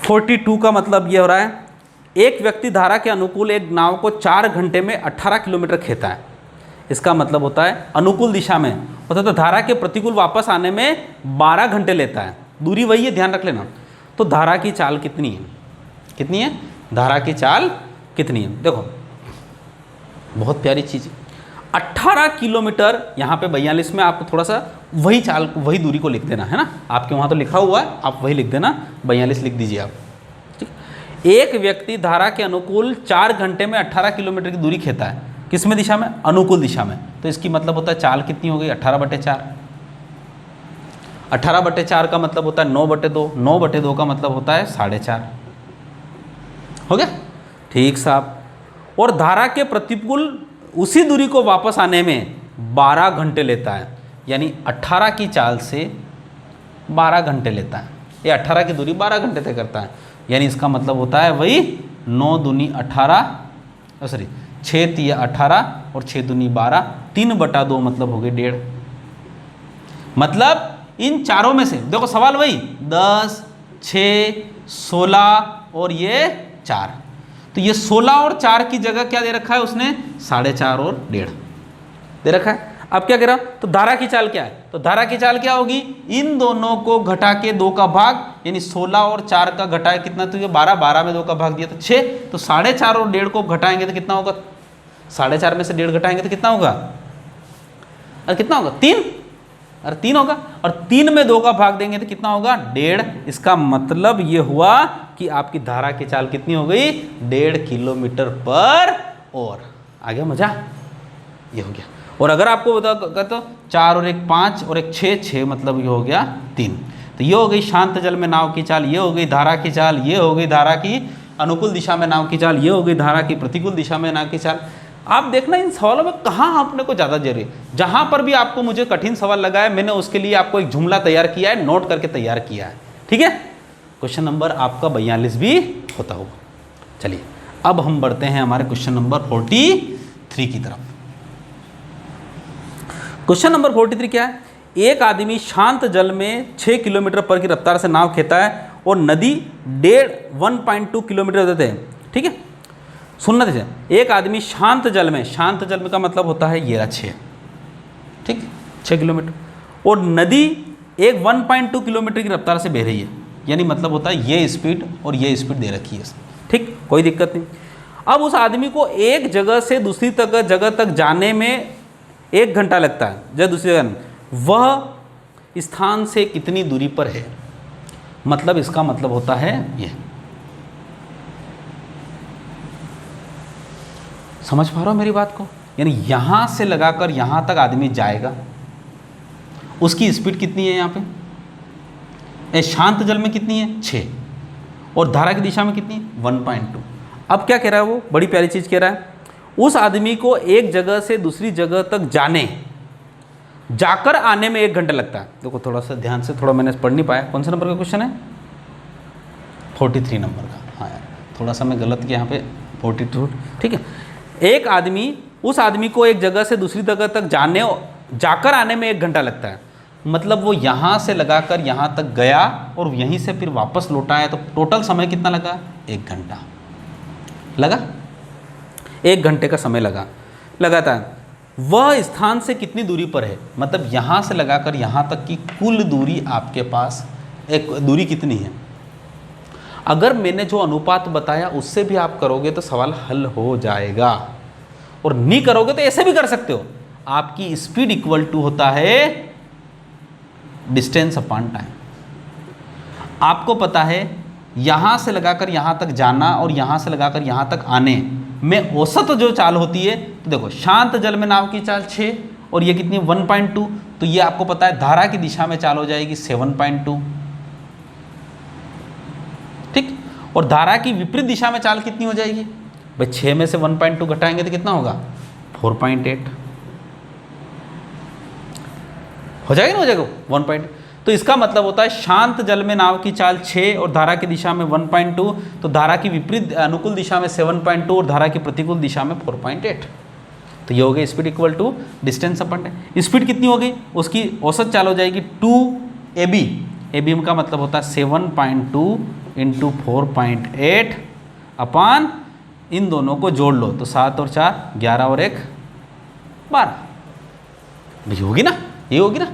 42 का मतलब ये हो रहा है, एक व्यक्ति धारा के अनुकूल एक नाव को 4 घंटे में 18 किलोमीटर खेता है। इसका मतलब होता है अनुकूल दिशा में होता है तो धारा के प्रतिकूल वापस आने में 12 घंटे लेता है। दूरी वही है, ध्यान रख लेना। तो धारा की चाल कितनी है? कितनी है धारा की चाल? कितनी है? देखो बहुत प्यारी चीज़ है। 18 किलोमीटर, यहाँ पे 42 में आप थोड़ा सा वही चाल वही दूरी को लिख देना है ना, आपके वहाँ तो लिखा हुआ है, आप वही लिख देना, 42 लिख दीजिए आप। ठीक, एक व्यक्ति धारा के अनुकूल 4 घंटे में 18 किलोमीटर की दूरी खेता है। किस में दिशा में? अनुकूल दिशा में। तो इसकी मतलब होता है चाल कितनी हो गई? 18/4। 18/4 का मतलब होता है 9/2। 9/2 का मतलब होता है 4.5। हो गया? ठीक साहब। और धारा के प्रतिकूल उसी दूरी को वापस आने में 12 घंटे लेता है, यानी 18 की चाल से 12 घंटे लेता है। ये 18 की दूरी 12 घंटे तय करता है, यानी इसका मतलब होता है वही 9 दूनी 18, सॉरी 6 तिया 18 और 6 दूनी 12, 3/2 मतलब हो गए 1.5। मतलब इन चारों में से देखो सवाल वही 10, 6, 16 और ये 4। तो ये 16 और 4 की जगह क्या दे रखा है उसने? 4.5 और 1.5 दे रखा है। अब क्या कह रहा? तो धारा की चाल क्या है? तो धारा की चाल क्या होगी? इन दोनों को घटा के 2 का भाग, यानी 16 और 4 का घटाए कितना? तो ये 12, 12 में 2 का भाग दिया तो 6। तो 4.5 और 1.5 को घटाएंगे तो कितना होगा? 4.5 में से 1.5 घटाएंगे तो कितना होगा? अरे कितना होगा? 3। और 3 होगा, और 3 में 2 का भाग देंगे तो कितना होगा 1.5। इसका मतलब ये हुआ कि आपकी धारा की चाल कितनी हो गई 1.5 किलोमीटर पर और। आ गया मजा, ये हो गया। और अगर आपको बता तो 4 और 1 5 और 1 6, 6 मतलब ये हो गया 3। तो ये हो गई शांत जल में नाव की चाल, ये हो गई धारा की चाल, ये हो गई धारा की अनुकूल दिशा में नाव की चाल, ये हो गई धारा की प्रतिकूल दिशा में नाव की चाल। आप देखना इन सवालों में कहाँ अपने को ज़्यादा जरूरी है। जहाँ पर भी आपको मुझे कठिन सवाल लगा है, मैंने उसके लिए आपको एक जुमला तैयार किया है, नोट करके तैयार किया है, ठीक है। क्वेश्चन नंबर आपका 42 भी होता होगा। चलिए अब हम बढ़ते हैं हमारे क्वेश्चन नंबर 43 की तरफ। क्वेश्चन नंबर 43 क्या है? एक आदमी शांत जल में 6 किलोमीटर पर की रफ्तार से नाव खेता है और नदी 1.2 किलोमीटर देते हैं, ठीक है। सुनना दीजिए, एक आदमी शांत जल में का मतलब होता है ये 6, ठीक, 6 किलोमीटर, और नदी एक 1.2 किलोमीटर की रफ्तार से बह रही है, यानी मतलब होता है ये स्पीड और ये स्पीड दे रखी है, ठीक, कोई दिक्कत नहीं। अब उस आदमी को एक जगह से दूसरी जगह तक जाने में 1 घंटा लगता है, जब दूसरी जगह, वह स्थान से कितनी दूरी पर है? मतलब इसका मतलब होता है ये, समझ पा रहे हो मेरी बात को? यानी यहां से लगाकर यहां तक आदमी जाएगा, उसकी स्पीड कितनी है यहाँ पे? शांत जल में कितनी है 6, और धारा की दिशा में कितनी है 1.2। अब क्या कह रहा है वो? बड़ी प्यारी चीज कह रहा है, उस आदमी को एक जगह से दूसरी जगह तक जाकर आने में 1 घंटा लगता है। देखो थोड़ा सा ध्यान से, थोड़ा मैंने पढ़ नहीं पाया, कौन सा नंबर का क्वेश्चन है? 43 नंबर का। हाँ यार, थोड़ा सा मैं गलत किया यहाँ पे, 42, ठीक है। एक आदमी, उस आदमी को एक जगह से दूसरी जगह तक जाकर आने में 1 घंटा लगता है, मतलब वो यहाँ से लगाकर यहाँ तक गया और यहीं से फिर वापस लौटा है, तो टोटल समय कितना लगा? 1 घंटा लगा, 1 घंटे का समय लगाता है। वह स्थान से कितनी दूरी पर है? मतलब यहाँ से लगाकर यहाँ तक की कुल दूरी आपके पास, एक दूरी कितनी है? अगर मैंने जो अनुपात बताया उससे भी आप करोगे तो सवाल हल हो जाएगा, और नहीं करोगे तो ऐसे भी कर सकते हो। आपकी स्पीड इक्वल टू होता है डिस्टेंस अपॉन टाइम। आपको पता है यहां से लगाकर यहां तक जाना और यहां से लगाकर यहां तक आने में औसत जो चाल होती है, तो देखो शांत जल में नाव की चाल 6 और ये कितनी 1.2, तो ये आपको पता है धारा की दिशा में चाल हो जाएगी 7.2, ठीक। और धारा की विपरीत दिशा में चाल कितनी हो जाएगी भाई? 6 में से 1.2 घटाएंगे तो कितना होगा? 4.8 हो जाएगा ना, हो जाएगा 1. तो इसका मतलब होता है शांत जल में नाव की चाल 6 और धारा की दिशा में 1.2, तो धारा की विपरीत अनुकूल दिशा में 7.2 और धारा की प्रतिकूल दिशा में 4.8। तो ये हो गई speed equal to distance upon time. Speed कितनी हो गई? उसकी औसत चाल हो जाएगी 2ab। ab का मतलब होता है 7.2 इंटू 4.8 अपॉन, इन दोनों को जोड़ लो तो 7 और 4 11 और 1 12, भाई होगी ना, ये होगी ना,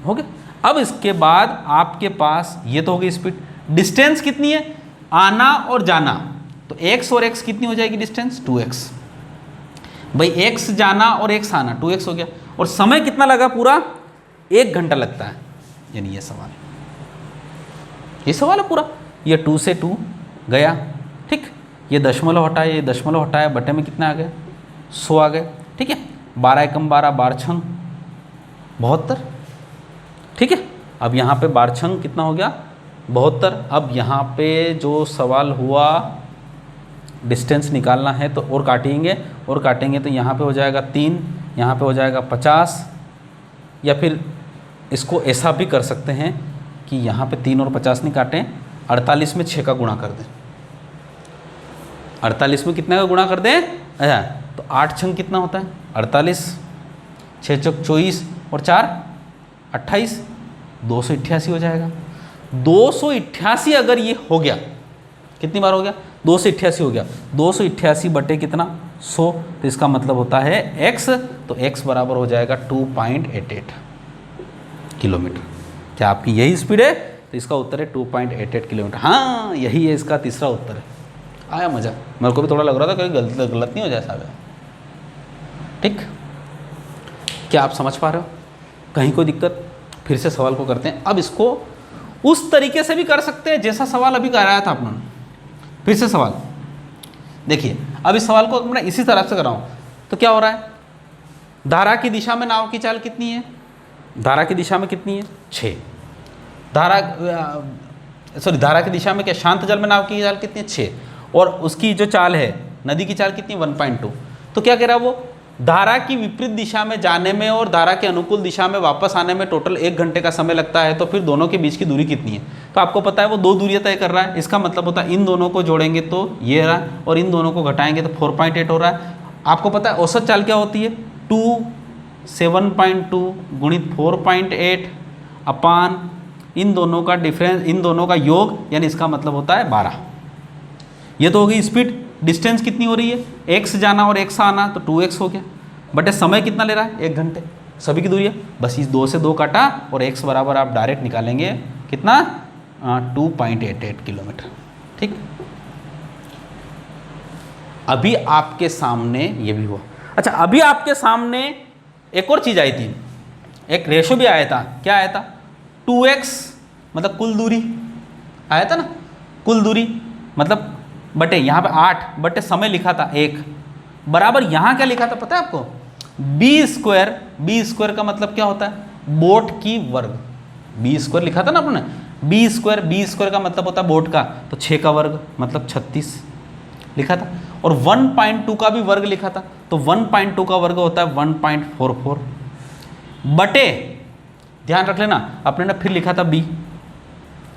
हो गया। अब इसके बाद आपके पास ये तो हो गई स्पीड। डिस्टेंस कितनी है? आना और जाना, तो x और x कितनी हो जाएगी डिस्टेंस? 2x। भाई x जाना और x आना 2x हो गया, और समय कितना लगा? पूरा 1 घंटा लगता है, यानी ये सवाल है पूरा। ये 2 से 2 गया, ठीक, ये दशमलव हटाया, ये दशमलव हटाया, बटे में कितना आ गया? 100 आ गए, ठीक है। 12 एकम 12, 12 छंग 72, ठीक है। अब यहाँ पे 12 छंग कितना हो गया? 72। अब यहाँ पे जो सवाल हुआ डिस्टेंस निकालना है, तो और काटेंगे तो यहाँ पे हो जाएगा 3, यहाँ पे हो जाएगा 50, या फिर इसको ऐसा भी कर सकते हैं कि यहाँ पे 3 और 50 नहीं काटें, 48 में 6 का गुणा कर दें। 48 में कितने का गुणा कर दें? अच्छा, तो 8 छंग कितना होता है? 48, 6 चौक 24 और 4 28, 288 हो जाएगा। 288 अगर ये हो गया, कितनी बार हो गया? 288 हो गया। 288 बटे कितना? 100, तो इसका मतलब होता है x, तो x बराबर हो जाएगा 2.88 किलोमीटर। क्या आपकी यही स्पीड है? तो इसका उत्तर है 2.88 किलोमीटर। हाँ, यही है इसका तीसरा उत्तर है। आया मजा? मेरे को भी थोड़ा लग रहा था कहीं गलत नहीं हो जाए साहब, ठीक। क्या आप समझ पा रहे हो? कहीं कोई दिक्कत? फिर से सवाल को करते हैं। अब इसको उस तरीके से भी कर सकते हैं जैसा सवाल अभी कराया था अपने। फिर से सवाल देखिए, अब इस सवाल को मैं इसी तरह से कर रहा हूँ। तो क्या हो रहा है, धारा की दिशा में नाव की चाल कितनी है, धारा की दिशा में कितनी है 6, धारा की दिशा में क्या, शांत जल में नाव की चाल कितनी है 6, और उसकी जो चाल है नदी की चाल कितनी 1.2। तो क्या कह रहा है वो, धारा की विपरीत दिशा में जाने में और धारा के अनुकूल दिशा में वापस आने में टोटल 1 घंटे का समय लगता है, तो फिर दोनों के बीच की दूरी कितनी है। तो आपको पता है वो 2 दूरियां तय कर रहा है, इसका मतलब होता है इन दोनों को जोड़ेंगे तो ये रहा, और इन दोनों को घटाएंगे तो 4.8 हो रहा है। आपको पता है औसत चाल क्या होती है, 7.2 गुणित 4.8 अपान इन दोनों का डिफरेंस, इन दोनों का योग, यानी इसका मतलब होता है 12। ये तो हो गई स्पीड। डिस्टेंस कितनी हो रही है, x जाना और x आना, तो 2x हो गया, बटे समय कितना ले रहा है 1 घंटे, सभी की दूरियाँ बस इस 2 से 2 काटा, और x बराबर आप डायरेक्ट निकालेंगे कितना 2.88 किलोमीटर। ठीक, अभी आपके सामने ये भी हुआ। अच्छा, अभी आपके सामने एक और चीज़ आई थी, एक रेशो भी आया था। क्या आया था, 2x मतलब कुल दूरी आया था ना, कुल दूरी मतलब बटे यहाँ पे 8 बटे समय लिखा था 1 बराबर यहाँ क्या लिखा था पता है आपको, बी स्क्वायर का मतलब क्या होता है, बोट की वर्ग। बी स्क्वायर लिखा था ना अपने, बी स्क्वायर का मतलब होता है बोट का, तो 6 का वर्ग मतलब 36 लिखा था, और 1.2 का भी वर्ग लिखा था, तो 1.2 का वर्ग होता है 1.44 बटे, ध्यान रख लेना आपने ना फिर लिखा था बी।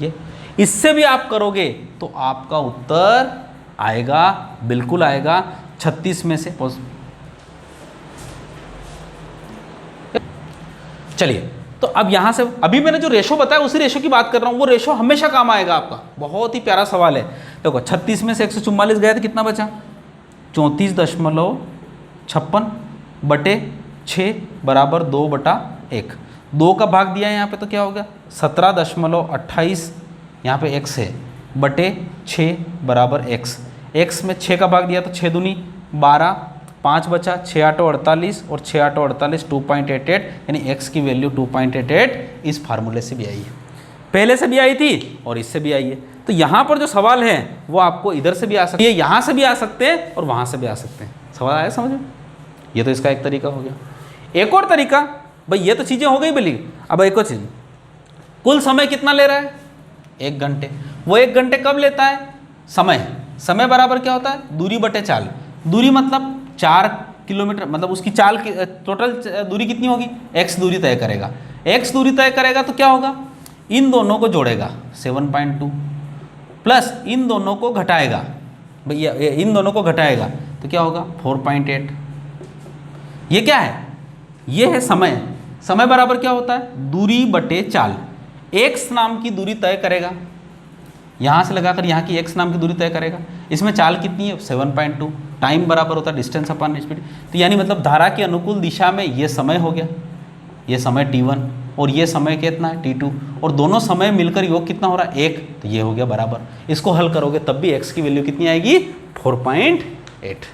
ये इससे भी आप करोगे तो आपका उत्तर आएगा, बिल्कुल आएगा 36 में से। चलिए, तो अब यहां से अभी मैंने जो रेशो बताया उसी रेशो की बात कर रहा हूं, वो रेशो हमेशा काम आएगा आपका। बहुत ही प्यारा सवाल है। देखो 36 में से 144 गया तो कितना बचा, 34.56 बटे 6 बराबर 2/1। 2 का भाग दिया है यहाँ पे तो क्या हो गया 17.28, यहाँ पे x है, बटे 6 बराबर x। x में 6 का भाग दिया तो 6 दूनी 12, 5 बचा, 6 8 48 और 6 8 48 2.88, यानी x की वैल्यू 2.88 इस फार्मूले से भी आई है, पहले से भी आई थी और इससे भी आई है। तो यहाँ पर जो सवाल है वो आपको इधर से भी आ सकती है, यहाँ से भी आ सकते हैं और वहाँ से भी आ सकते हैं। सवाल आया समझ में, ये तो इसका एक तरीका हो गया। एक और तरीका, भाई ये तो चीज़ें हो गई बिल्ली, अब एक और चीज़, कुल समय कितना ले रहा है 1 घंटे। वो 1 घंटे कब लेता है, समय बराबर क्या होता है दूरी बटे चाल। दूरी मतलब 4 किलोमीटर, मतलब उसकी चाल की टोटल दूरी कितनी होगी, x दूरी तय करेगा। x दूरी तय करेगा तो क्या होगा, इन दोनों को जोड़ेगा 7.2 प्लस इन दोनों को घटाएगा, भैया इन दोनों को घटाएगा तो क्या होगा 4.8। ये क्या है, ये है समय बराबर क्या होता है दूरी बटे चाल। x नाम की दूरी तय करेगा, यहाँ से लगाकर यहाँ की x नाम की दूरी तय करेगा। इसमें चाल कितनी है 7.2, टाइम बराबर होता है डिस्टेंस अपॉन स्पीड। तो यानी मतलब धारा की अनुकूल दिशा में ये समय हो गया, ये समय t1 और ये समय कितना है t2, और दोनों समय मिलकर योग कितना हो रहा है 1, तो ये हो गया बराबर। इसको हल करोगे तब भी x की वैल्यू कितनी आएगी 4.8।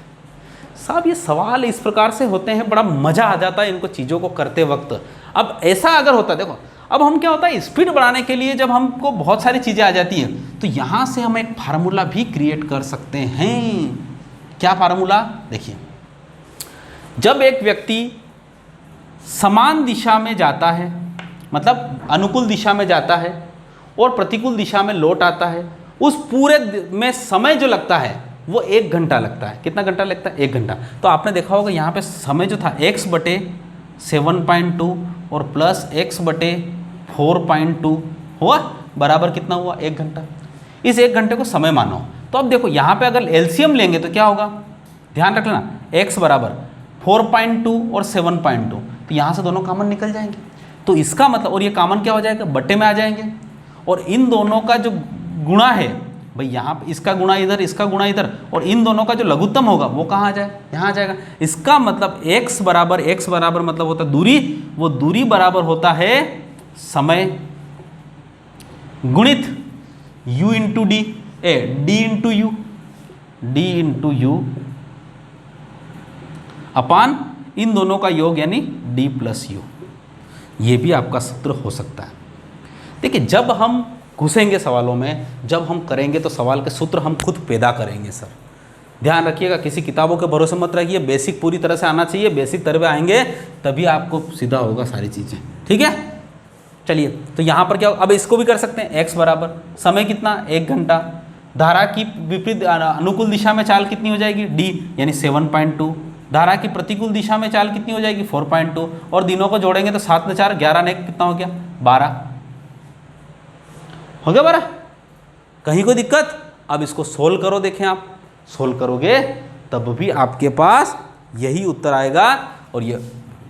साहब ये सवाल इस प्रकार से होते हैं, बड़ा मज़ा आ जाता है इनको चीज़ों को करते वक्त। अब ऐसा अगर होता है, देखो अब हम क्या होता है स्पीड बढ़ाने के लिए जब हमको बहुत सारी चीज़ें आ जाती हैं तो यहाँ से हम एक फार्मूला भी क्रिएट कर सकते हैं। क्या फार्मूला, देखिए जब एक व्यक्ति समान दिशा में जाता है, मतलब अनुकूल दिशा में जाता है और प्रतिकूल दिशा में लौट आता है, उस पूरे में समय जो लगता है वो 1 घंटा लगता है। कितना घंटा लगता है 1 घंटा। तो आपने देखा होगा यहाँ पे समय जो था x बटे 7.2 और प्लस x बटे 4.2 हुआ, बराबर कितना हुआ 1 घंटा। इस 1 घंटे को समय मानो। तो अब देखो यहाँ पे अगर एलसीएम लेंगे तो क्या होगा, ध्यान रख लेना x बराबर 4.2 और 7.2, तो यहाँ से दोनों कॉमन निकल जाएंगे। तो इसका मतलब, और ये कॉमन क्या हो जाएगा बटे में आ जाएंगे, और इन दोनों का जो गुणा है भाई यहाँ पे इसका गुणा इधर, इसका गुणा इधर, और इन दोनों का जो लघुत्तम होगा वो कहाँ आ जाए, यहाँ आ जाएगा। इसका मतलब x बराबर मतलब होता है दूरी, वो दूरी बराबर होता है समय गुणित u into D, D into U upon इन दोनों का योग यानी d प्लस यू। ये भी आपका सूत्र हो सकता है। देखिए, जब हम घुसेंगे सवालों में, जब हम करेंगे तो सवाल के सूत्र हम खुद पैदा करेंगे सर। ध्यान रखिएगा, किसी किताबों के भरोसे मत रखिए, बेसिक पूरी तरह से आना चाहिए, बेसिक तरह आएंगे तभी आपको सीधा होगा सारी चीज़ें, ठीक है। चलिए, तो यहाँ पर क्या, अब इसको भी कर सकते हैं। x बराबर समय कितना, 1 घंटा, धारा की विपरीत अनुकूल दिशा में चाल कितनी हो जाएगी, d यानी 7.2, धारा की प्रतिकूल दिशा में चाल कितनी हो जाएगी, 4.2, और दिनों को जोड़ेंगे तो 7 ने 4, 11 ने 1 कितना हो गया, 12 हो गया। 12 कहीं कोई दिक्कत? अब इसको सोल्व करो, देखें आप सोल्व करोगे तब भी आपके पास यही उत्तर आएगा। और ये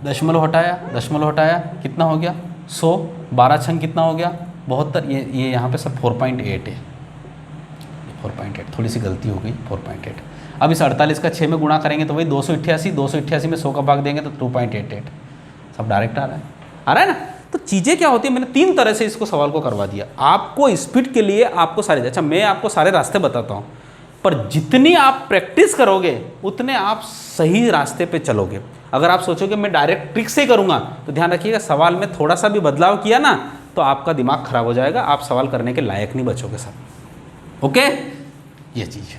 दशमलव हटाया कितना हो गया, 100, 12 छंग कितना हो गया, 72, ये यहाँ पे सब 4.8 है, 4.8 थोड़ी सी गलती हो गई, 4.8। अब इस 48 का 6 में गुणा करेंगे तो वही 288 में 100 का भाग देंगे तो 2.88, सब डायरेक्ट आ रहा है ना। तो चीज़ें क्या होती है, मैंने 3 तरह से इसको सवाल को करवा दिया। आपको स्पीड के लिए आपको सारे, अच्छा मैं आपको सारे रास्ते बताता हूँ, पर जितनी आप प्रैक्टिस करोगे उतने आप सही रास्ते पे चलोगे। अगर आप सोचोगे मैं डायरेक्ट ट्रिक से करूँगा तो ध्यान रखिएगा, सवाल में थोड़ा सा भी बदलाव किया ना तो आपका दिमाग खराब हो जाएगा, आप सवाल करने के लायक नहीं बचोगे सर। ओके, ये चीज़।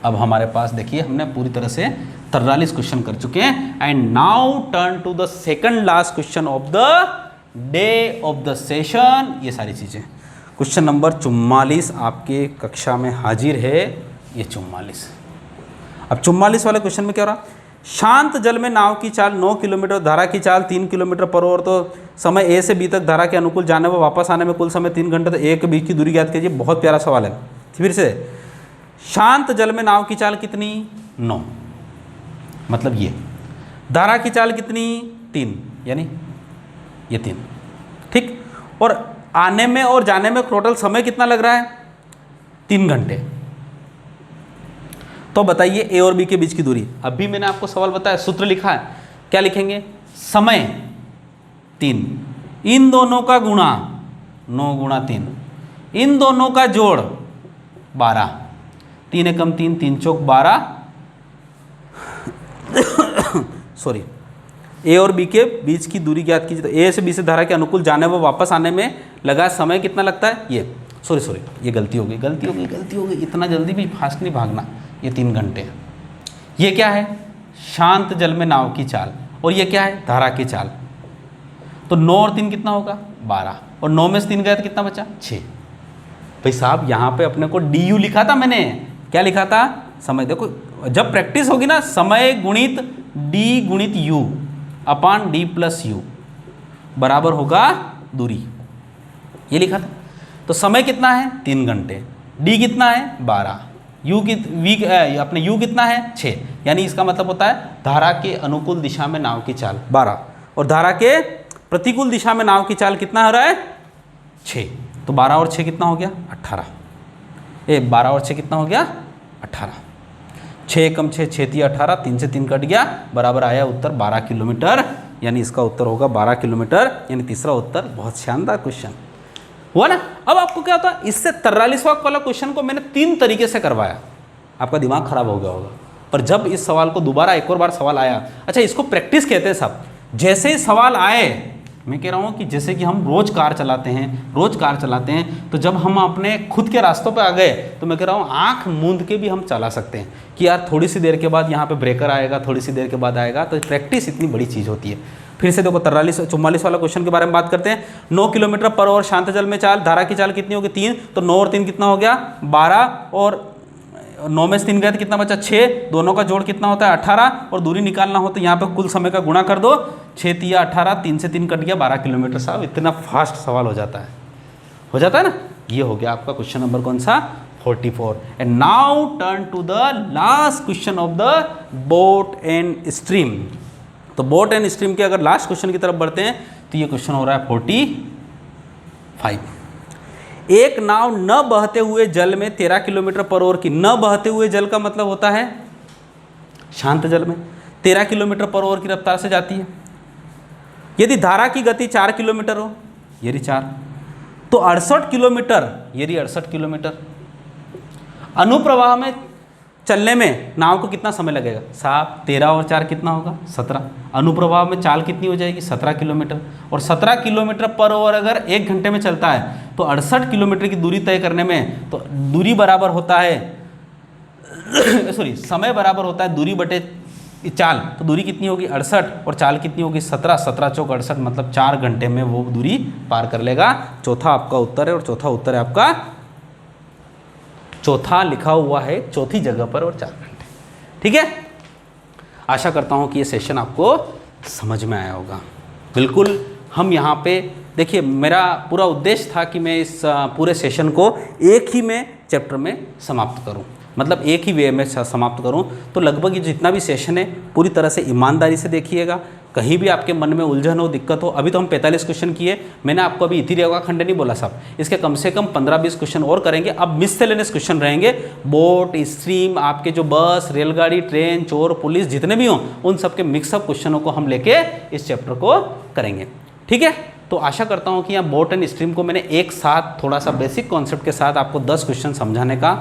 अब हमारे पास देखिए हमने पूरी तरह से 43 क्वेश्चन कर चुके हैं। And now turn to the second last question of the day of the session. ये सारी चीज़ें, क्वेश्चन नंबर 44 आपके कक्षा में हाजिर है, ये 44। अब 44 वाले क्वेश्चन में क्या हो रहा, शांत जल में नाव की चाल 9 किलोमीटर, धारा की चाल 3 किलोमीटर पर आवर, तो समय ए से बी तक धारा के अनुकूल जाने व वापस आने में कुल समय 3 घंटे, तो ए के बीच की दूरी ज्ञात कीजिए। बहुत प्यारा सवाल है। फिर से, शांत जल में नाव की चाल कितनी, 9, मतलब ये, धारा की चाल कितनी, 3, यानी ये 3, ठीक, और आने में और जाने में टोटल समय कितना लग रहा है, 3 घंटे। तो बताइए ए और बी के बीच की दूरी। अभी मैंने आपको सवाल बताया, सूत्र लिखा है, क्या लिखेंगे, समय 3, इन दोनों का गुणा 9 गुणा 3, इन दोनों का जोड़ 12, 3 एकम 3, 3 चौक 12, सॉरी, ए और बी के बीच की दूरी ज्ञात कीजिए। तो ए से बी से धारा के अनुकूल जाने व वापस आने में लगा समय कितना लगता है, ये सॉरी ये गलती हो गई, इतना जल्दी भी फास्ट नहीं भागना, ये 3 घंटे हैं। ये क्या है, शांत जल में नाव की चाल, और ये क्या है, धारा की चाल। तो 9 और 3 कितना होगा, 12, और 9 में से 3 गया तो कितना बचा, 6। भाई साहब यहाँ पे अपने को डी यू लिखा था, मैंने क्या लिखा था, समय। देखो जब प्रैक्टिस होगी ना, समय गुणित डी गुणित you upon D plus you बराबर होगा दूरी, ये लिखा था। तो समय कितना है, 3 घंटे, डी कितना है 12, यू की अपने यू कितना है 6, यानी इसका मतलब होता है धारा के अनुकूल दिशा में नाव की चाल 12 और धारा के प्रतिकूल दिशा में नाव की चाल कितना हो रहा है 6। तो 12 और 6 कितना हो गया 18, 12 और 6 कितना हो गया 18, 6 कम 6 6 3 18, 3 से 3 कट गया, बराबर आया उत्तर 12 किलोमीटर, यानी इसका उत्तर होगा 12 किलोमीटर, यानी तीसरा उत्तर। बहुत शानदार क्वेश्चन हुआ ना। अब आपको क्या होता है, इससे 43वां वाला क्वेश्चन को मैंने 3 तरीके से करवाया, आपका दिमाग खराब हो गया होगा, पर जब इस सवाल को दोबारा एक और बार सवाल आया, अच्छा इसको प्रैक्टिस कहते हैं साहब। जैसे ही सवाल आए, मैं कह रहा हूँ कि जैसे कि हम रोज़ कार चलाते हैं, तो जब हम अपने खुद के रास्तों पे आ गए तो मैं कह रहा हूँ आँख मूंद के भी हम चला सकते हैं कि यार थोड़ी सी देर के बाद यहाँ पे ब्रेकर आएगा, थोड़ी सी देर के बाद आएगा। तो प्रैक्टिस इतनी बड़ी चीज़ होती है। फिर से देखो 44 वाला क्वेश्चन के बारे में बात करते हैं। 9 किलोमीटर पर आवर शांत जल में चाल, धारा की चाल कितनी होगी 3, तो 9 और 3 कितना हो गया 12, और 9 में से 3 गए तो कितना बचा 6, दोनों का जोड़ कितना होता है 18, और दूरी निकालना हो तो यहाँ पे कुल समय का गुणा कर दो, 6 3 18, 3 से 3 कट गया 12 किलोमीटर। साहब इतना फास्ट सवाल हो जाता है ना। ये हो गया आपका क्वेश्चन नंबर कौन सा 44। And now turn to the last question of the boat and stream. तो बोट एंड स्ट्रीम के अगर लास्ट क्वेश्चन की तरफ बढ़ते हैं तो ये क्वेश्चन हो रहा है 45। एक नाव न बहते हुए जल में 13 किलोमीटर पर आवर की, न बहते हुए जल का मतलब होता है शांत जल में 13 किलोमीटर पर आवर की रफ्तार से जाती है। यदि धारा की गति 4 किलोमीटर हो, यदि 4, तो 68 किलोमीटर, यदि 68 किलोमीटर अनुप्रवाह में चलने में नाव को कितना समय लगेगा साहब, 13 और 4 कितना होगा 17। अनुप्रभाव में चाल कितनी हो जाएगी 17 किलोमीटर, और 17 किलोमीटर पर आवर अगर 1 घंटे में चलता है तो 68 किलोमीटर की दूरी तय करने में तो दूरी बराबर होता है सॉरी समय बराबर होता है दूरी बटे चाल। तो दूरी कितनी होगी 68 और चाल कितनी होगी 17, 17 चौक 68, मतलब 4 घंटे में वो दूरी पार कर लेगा। चौथा आपका उत्तर है, और चौथा उत्तर है आपका, चौथा लिखा हुआ है चौथी जगह पर और 4 घंटे। ठीक है, आशा करता हूं कि ये सेशन आपको समझ में आया होगा। बिल्कुल हम यहाँ पे देखिए, मेरा पूरा उद्देश्य था कि मैं इस पूरे सेशन को एक ही में चैप्टर में समाप्त करूं, मतलब एक ही वे में समाप्त करूं। तो लगभग ये जितना भी सेशन है पूरी तरह से ईमानदारी से देखिएगा। कहीं भी आपके मन में उलझन हो, दिक्कत हो, अभी तो हम 45 क्वेश्चन किए, मैंने आपको अभी इति रेवा खंड नहीं बोला साहब, इसके कम से कम 15-20 क्वेश्चन और करेंगे। अब मिससेलेनियस क्वेश्चन रहेंगे, बोट, स्ट्रीम, आपके जो बस, रेलगाड़ी, ट्रेन, चोर, पुलिस जितने भी हों उन सबके मिक्सअप क्वेश्चनों को हम लेके इस चैप्टर को करेंगे। ठीक है, तो आशा करता हूँ कि यहाँ बोट एंड स्ट्रीम को मैंने एक साथ थोड़ा सा बेसिक कॉन्सेप्ट के साथ आपको 10 क्वेश्चन समझाने का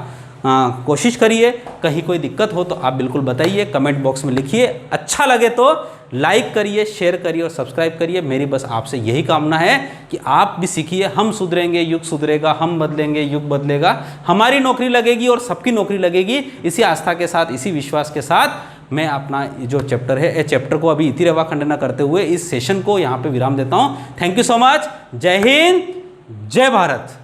कोशिश करिए। कहीं कोई दिक्कत हो तो आप बिल्कुल बताइए, कमेंट बॉक्स में लिखिए। अच्छा लगे तो लाइक करिए, शेयर करिए और सब्सक्राइब करिए। मेरी बस आपसे यही कामना है कि आप भी सीखिए। हम सुधरेंगे, युग सुधरेगा, हम बदलेंगे, युग बदलेगा, हमारी नौकरी लगेगी और सबकी नौकरी लगेगी। इसी आस्था के साथ, इसी विश्वास के साथ मैं अपना जो चैप्टर है, इस चैप्टर को अभी इति रेवा खंडना करते हुए इस सेशन को यहाँ पे विराम देता हूँ। Thank you so much. जय हिंद, जय भारत।